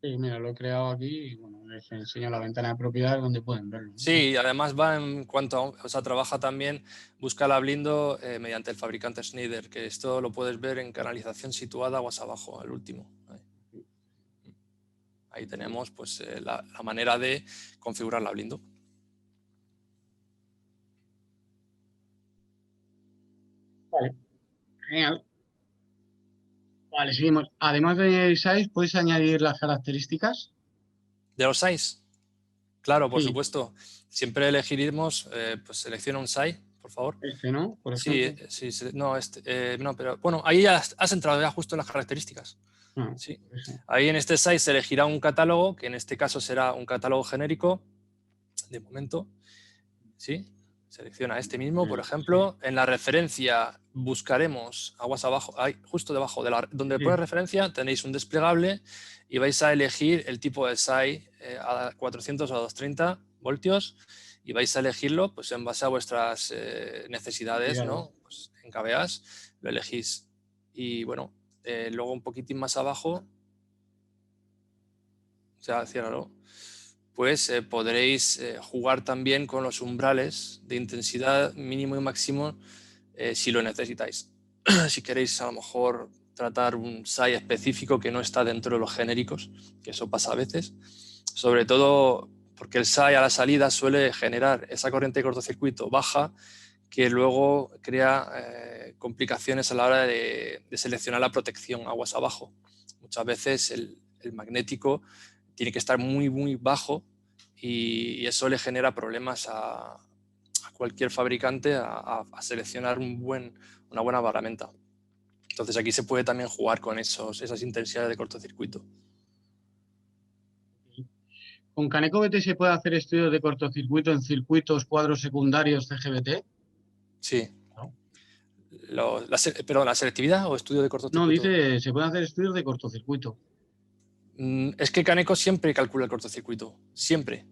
Sí, mira, lo he creado aquí y bueno, les enseño la ventana de propiedades donde pueden verlo, ¿no? Sí, además va en cuanto a, o sea, trabaja también, busca la blindo mediante el fabricante Schneider, que esto lo puedes ver en canalización situada aguas abajo, al último. Ahí tenemos pues la manera de configurar la blindo. Vale, genial. Vale, seguimos. Además de size, ¿puedes añadir las características? ¿De los size? Claro, por Sí, supuesto. Siempre elegiremos, pues selecciona un size, por favor. este, ¿no? Por Sí, ejemplo. no, pero bueno, ahí ya has entrado ya justo en las características. No, Sí. por eso. Ahí en este site se elegirá un catálogo, que en este caso será un catálogo genérico, de momento. ¿Sí? Selecciona este mismo, por ejemplo. En la referencia buscaremos aguas abajo, ahí, justo debajo, donde Sí. pone referencia, tenéis un desplegable y vais a elegir el tipo de SAI a 400 o a 230 voltios y vais a elegirlo pues, en base a vuestras necesidades, ¿no? Pues, en KVAs lo elegís. Y bueno, luego un poquitín más abajo, o sea, ciérralo, pues podréis jugar también con los umbrales de intensidad mínimo y máximo si lo necesitáis. Si queréis a lo mejor tratar un SAI específico que no está dentro de los genéricos, que eso pasa a veces, sobre todo porque el SAI a la salida suele generar esa corriente de cortocircuito baja que luego crea complicaciones a la hora de seleccionar la protección aguas abajo. Muchas veces el magnético tiene que estar muy, muy bajo y eso le genera problemas a cualquier fabricante a seleccionar una buena baramenta. Entonces aquí se puede también jugar con esas intensidades de cortocircuito. ¿Con Caneco BT se puede hacer estudios de cortocircuito en circuitos, cuadros secundarios CGBT? Sí. No. Perdón, ¿la selectividad o estudio de No, cortocircuito? dice, se pueden hacer estudios de cortocircuito. Es que Caneco siempre calcula el cortocircuito, siempre.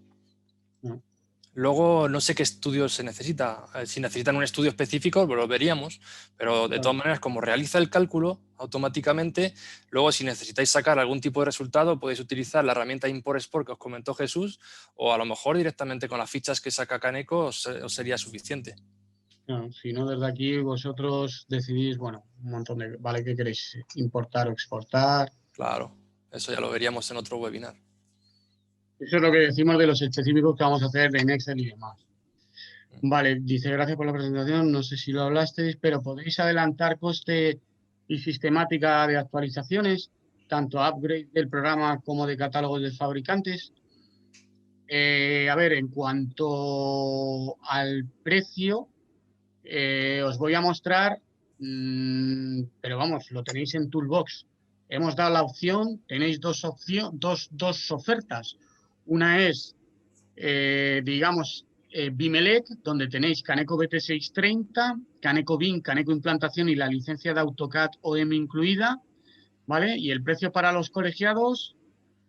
No. Luego no sé qué estudios se necesita. Si necesitan un estudio específico, pues lo veríamos, pero de todas maneras, como realiza el cálculo automáticamente, luego si necesitáis sacar algún tipo de resultado, podéis utilizar la herramienta Import-Export que os comentó Jesús, o a lo mejor directamente con las fichas que saca Caneco os sería suficiente. No, si no, desde aquí vosotros decidís, bueno, un montón de, vale, ¿qué queréis? Importar o exportar. Claro, eso ya lo veríamos en otro webinar. Eso es lo que decimos de los específicos que vamos a hacer en Excel y demás. Vale, dice, gracias por la presentación. No sé si lo hablasteis, pero ¿podéis adelantar coste y sistemática de actualizaciones, tanto upgrade del programa como de catálogos de fabricantes? A ver, en cuanto al precio, os voy a mostrar, pero vamos, lo tenéis en Toolbox. Hemos dado la opción, tenéis dos ofertas. Una es, digamos, BIMELEC, donde tenéis Caneco BT630, Caneco BIM, Caneco Implantación y la licencia de AutoCAD OM incluida, ¿vale? Y el precio para los colegiados,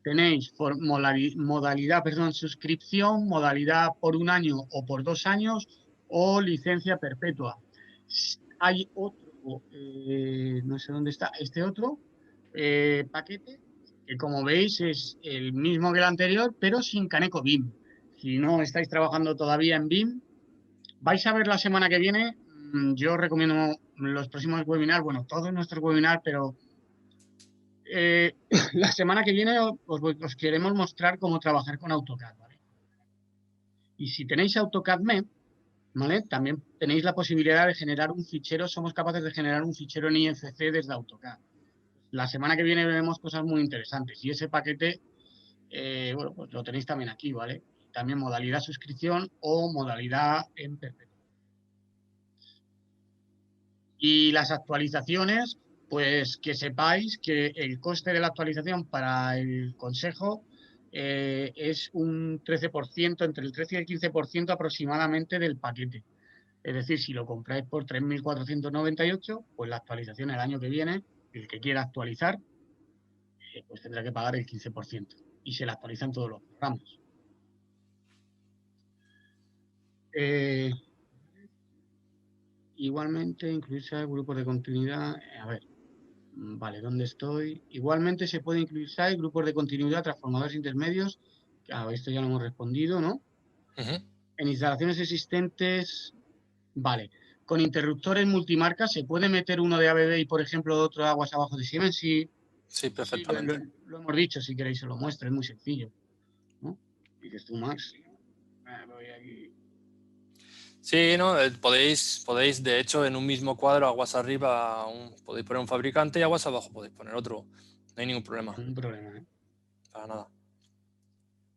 tenéis modalidad, suscripción, modalidad por 1 año o por 2 años o licencia perpetua. Hay otro, no sé dónde está, este otro paquete, que como veis es el mismo que el anterior, pero sin Caneco BIM. Si no estáis trabajando todavía en BIM, vais a ver la semana que viene, yo os recomiendo los próximos webinars, bueno, todos nuestros webinars, pero La semana que viene os queremos mostrar cómo trabajar con AutoCAD, ¿vale? Y si tenéis AutoCAD MEP, ¿vale? También tenéis la posibilidad de generar un fichero, somos capaces de generar un fichero en IFC desde AutoCAD. La semana que viene veremos cosas muy interesantes y ese paquete, bueno, pues lo tenéis también aquí, ¿vale? También modalidad suscripción o modalidad en perpetuo. Y las actualizaciones, pues que sepáis que el coste de la actualización para el consejo es un 13%, entre el 13 y el 15% aproximadamente del paquete. Es decir, si lo compráis por 3.498, pues la actualización el año que viene, el que quiera actualizar, pues tendrá que pagar el 15%. Y se le actualizan todos los programas. Igualmente, incluirse grupos de continuidad. A ver, vale, ¿dónde estoy? Igualmente se puede incluir SAI, grupos de continuidad, transformadores intermedios. Claro, esto ya lo hemos respondido, ¿no? En instalaciones existentes, vale. Con interruptores multimarca, ¿se puede meter uno de ABB y, por ejemplo, otro de aguas abajo de Siemens? Sí, Sí, perfectamente. Sí, lo hemos dicho, si queréis se lo muestro, es muy sencillo, ¿no? Dices tú, Max. Voy aquí. Sí, ¿no? Podéis, de hecho, en un mismo cuadro, aguas arriba, podéis poner un fabricante y aguas abajo podéis poner otro. No hay ningún problema. Ningún problema, ¿eh? Para nada.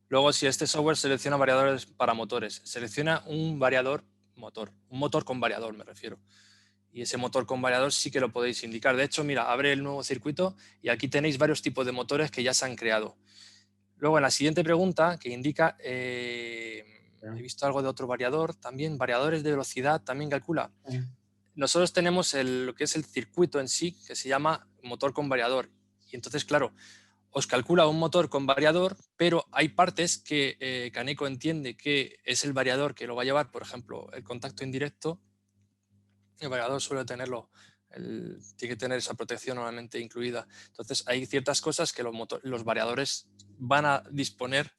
Luego, si este software selecciona variadores para motores, selecciona un variador motor, un motor con variador me refiero. Y ese motor con variador sí que lo podéis indicar. De hecho, mira, abre el nuevo circuito y aquí tenéis varios tipos de motores que ya se han creado. Luego, en la siguiente pregunta, que indica, he visto algo de otro variador, también variadores de velocidad, también calcula. Nosotros tenemos lo que es el circuito en sí, que se llama motor con variador. Y entonces, claro, os calcula un motor con variador, pero hay partes que Caneco entiende que es el variador que lo va a llevar, por ejemplo, el contacto indirecto. El variador suele tenerlo, tiene que tener esa protección normalmente incluida. Entonces, hay ciertas cosas que los variadores van a disponer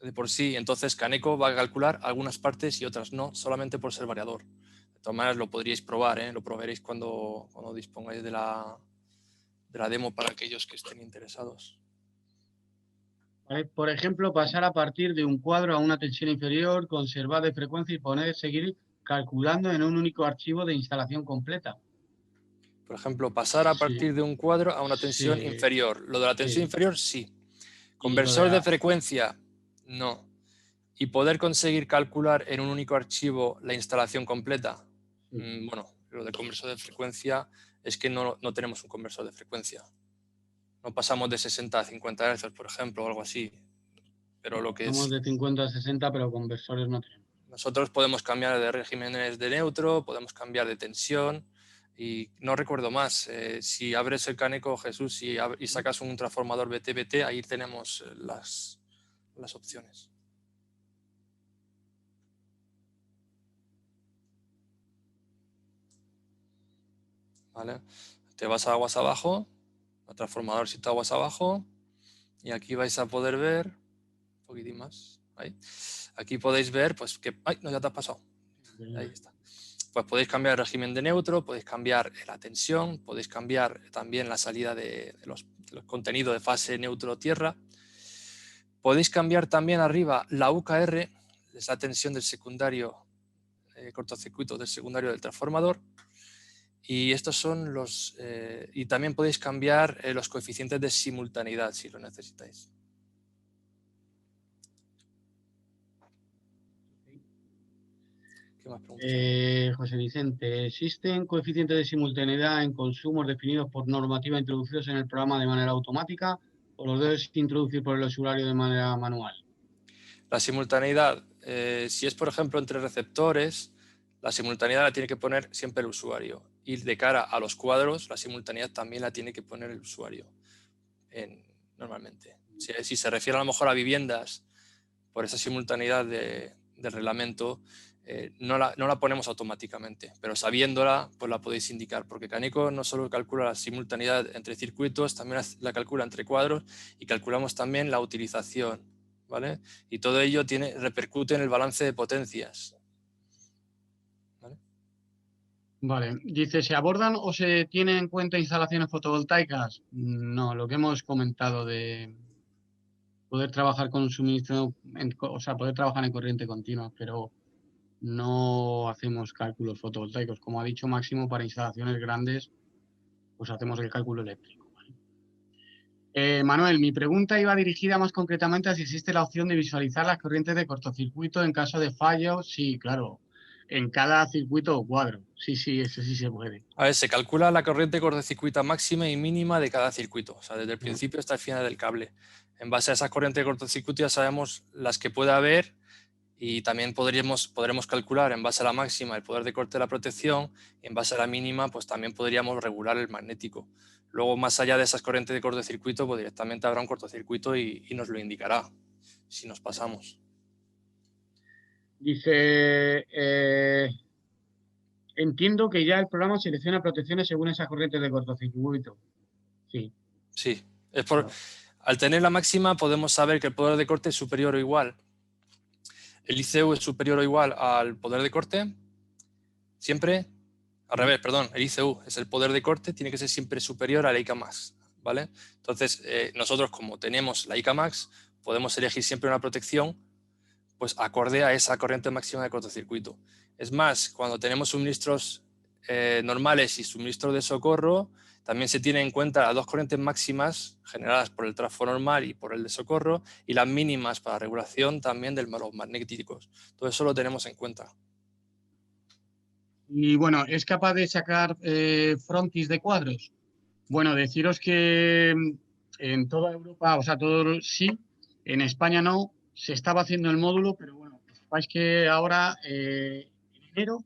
de por sí. Entonces, Caneco va a calcular algunas partes y otras no, solamente por ser variador. De todas maneras, lo podríais probar, ¿eh? Lo probaréis cuando dispongáis de la demo para aquellos que estén interesados. Vale, por ejemplo, pasar a partir de un cuadro a una tensión inferior, conservar de frecuencia y seguir calculando en un único archivo de instalación completa. Por ejemplo, pasar a partir de un cuadro a una tensión Sí, inferior. Lo de la tensión inferior, sí. Conversor de frecuencia, no. Y poder conseguir calcular en un único archivo la instalación completa. Bueno, lo de conversor de frecuencia es que no tenemos un conversor de frecuencia. No pasamos de 60 a 50 Hz, por ejemplo, o algo así. Pero lo que Pasamos de 50 a 60, pero conversores no tenemos. Nosotros podemos cambiar de regímenes de neutro, podemos cambiar de tensión y no recuerdo más. Si abres el Caneco, Jesús, y sacas un transformador BT-BT, ahí tenemos las opciones. ¿Vale? Te vas a aguas abajo, el transformador si está aguas abajo, y aquí vais a poder ver un poquitín más. Ahí. Aquí podéis ver, pues que. ¡Ay! No, ya te has pasado. Ahí está. Pues podéis cambiar el régimen de neutro, podéis cambiar la tensión, podéis cambiar también la salida de los contenidos de fase neutro-tierra. Podéis cambiar también arriba la UKR, es la tensión del secundario, cortocircuito del secundario del transformador. Y estos son los. Y también podéis cambiar los coeficientes de simultaneidad si lo necesitáis. ¿Qué más preguntas? José Vicente, ¿existen coeficientes de simultaneidad en consumos definidos por normativa introducidos en el programa de manera automática o los debes introducir por el usuario de manera manual? La simultaneidad, si es por ejemplo entre receptores, la simultaneidad la tiene que poner siempre el usuario. Y de cara a los cuadros, la simultaneidad también la tiene que poner el usuario, normalmente. Si se refiere a lo mejor a viviendas, por esa simultaneidad del reglamento, no la ponemos automáticamente, pero sabiéndola, pues la podéis indicar, porque Caneco no solo calcula la simultaneidad entre circuitos, también la calcula entre cuadros y calculamos también la utilización, ¿vale? Y todo ello repercute en el balance de potencias. ¿Vale? Vale, dice, ¿se abordan o se tienen en cuenta instalaciones fotovoltaicas? No, lo que hemos comentado de poder trabajar con un suministro, o sea, poder trabajar en corriente continua, pero no hacemos cálculos fotovoltaicos. Como ha dicho Máximo, para instalaciones grandes, pues hacemos el cálculo eléctrico. ¿Vale? Manuel, mi pregunta iba dirigida más concretamente a si existe la opción de visualizar las corrientes de cortocircuito en caso de fallo. Sí, claro, en cada circuito o cuadro. Sí, sí, eso sí se puede. A ver, se calcula la corriente cortocircuito máxima y mínima de cada circuito, o sea, desde el principio hasta el final del cable. En base a esas corrientes de cortocircuito ya sabemos las que puede haber y también podremos calcular en base a la máxima el poder de corte de la protección y en base a la mínima pues también podríamos regular el magnético. Luego, más allá de esas corrientes de cortocircuito, pues directamente habrá un cortocircuito y nos lo indicará si nos pasamos. Dice, entiendo que ya el programa selecciona protecciones según esas corrientes de cortocircuito. Sí. Sí, al tener la máxima podemos saber que el poder de corte es superior o igual. El ICU es superior o igual al poder de corte, siempre, al revés, perdón, el ICU es el poder de corte, tiene que ser siempre superior a la IK max, ¿vale? Entonces, nosotros como tenemos la IK max, podemos elegir siempre una protección pues acorde a esa corriente máxima de cortocircuito. Es más, cuando tenemos suministros normales y suministros de socorro, también se tienen en cuenta las dos corrientes máximas generadas por el trafo normal y por el de socorro y las mínimas para regulación también de los magnéticos. Todo eso lo tenemos en cuenta. Y bueno, ¿es capaz de sacar frontis de cuadros? Bueno, deciros que en toda Europa, o sea, todo sí, en España no, se estaba haciendo el módulo, pero bueno, sepáis que ahora en enero,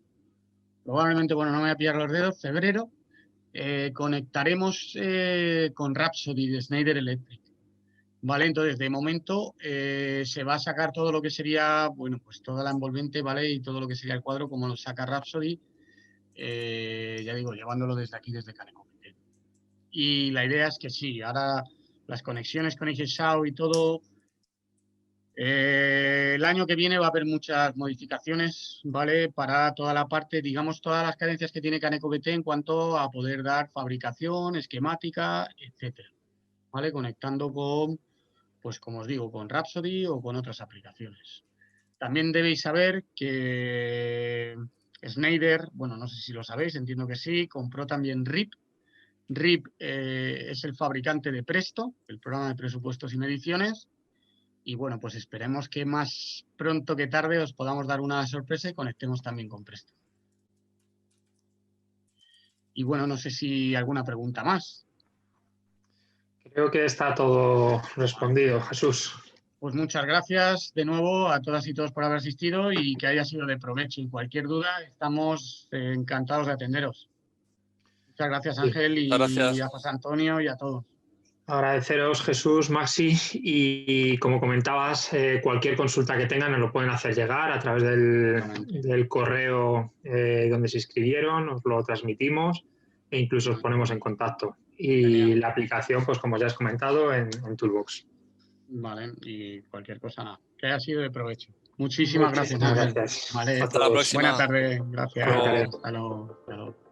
probablemente, bueno, no me voy a pillar los dedos, febrero, conectaremos con Rhapsody de Schneider Electric. Vale, entonces de momento se va a sacar todo lo que sería, bueno, pues toda la envolvente, ¿vale? Y todo lo que sería el cuadro, como lo saca Rhapsody, ya digo, llevándolo desde aquí, desde Caneco. Y la idea es que sí, ahora las conexiones con HSAO y todo, el año que viene va a haber muchas modificaciones, ¿vale? Para toda la parte, digamos, todas las carencias que tiene Caneco BT en cuanto a poder dar fabricación, esquemática, etcétera, ¿vale? Conectando con, pues como os digo, con Rhapsody o con otras aplicaciones. También debéis saber que Schneider, bueno, no sé si lo sabéis, entiendo que sí, compró también RIP. RIP es el fabricante de Presto, el programa de presupuestos y mediciones. Y bueno, pues esperemos que más pronto que tarde os podamos dar una sorpresa y conectemos también con Presto. Y bueno, no sé si alguna pregunta más. Creo que está todo respondido, Jesús. Pues muchas gracias de nuevo a todas y todos por haber asistido y que haya sido de provecho. Y cualquier duda, estamos encantados de atenderos. Muchas gracias, Ángel, y gracias. a José Antonio y a todos. Agradeceros, Jesús, Maxi, y como comentabas, cualquier consulta que tengan nos lo pueden hacer llegar a través del correo donde se inscribieron, os lo transmitimos e incluso os ponemos en contacto. Y Genial. la aplicación, pues como ya has comentado, en Toolbox. Vale, y cualquier cosa, nada, que haya sido de provecho. Muchísimas gracias, Muchísimas Ángel. gracias. Vale. A Hasta la todos. próxima. Buena tarde, gracias. Buena tarde. Hasta luego. Hasta luego.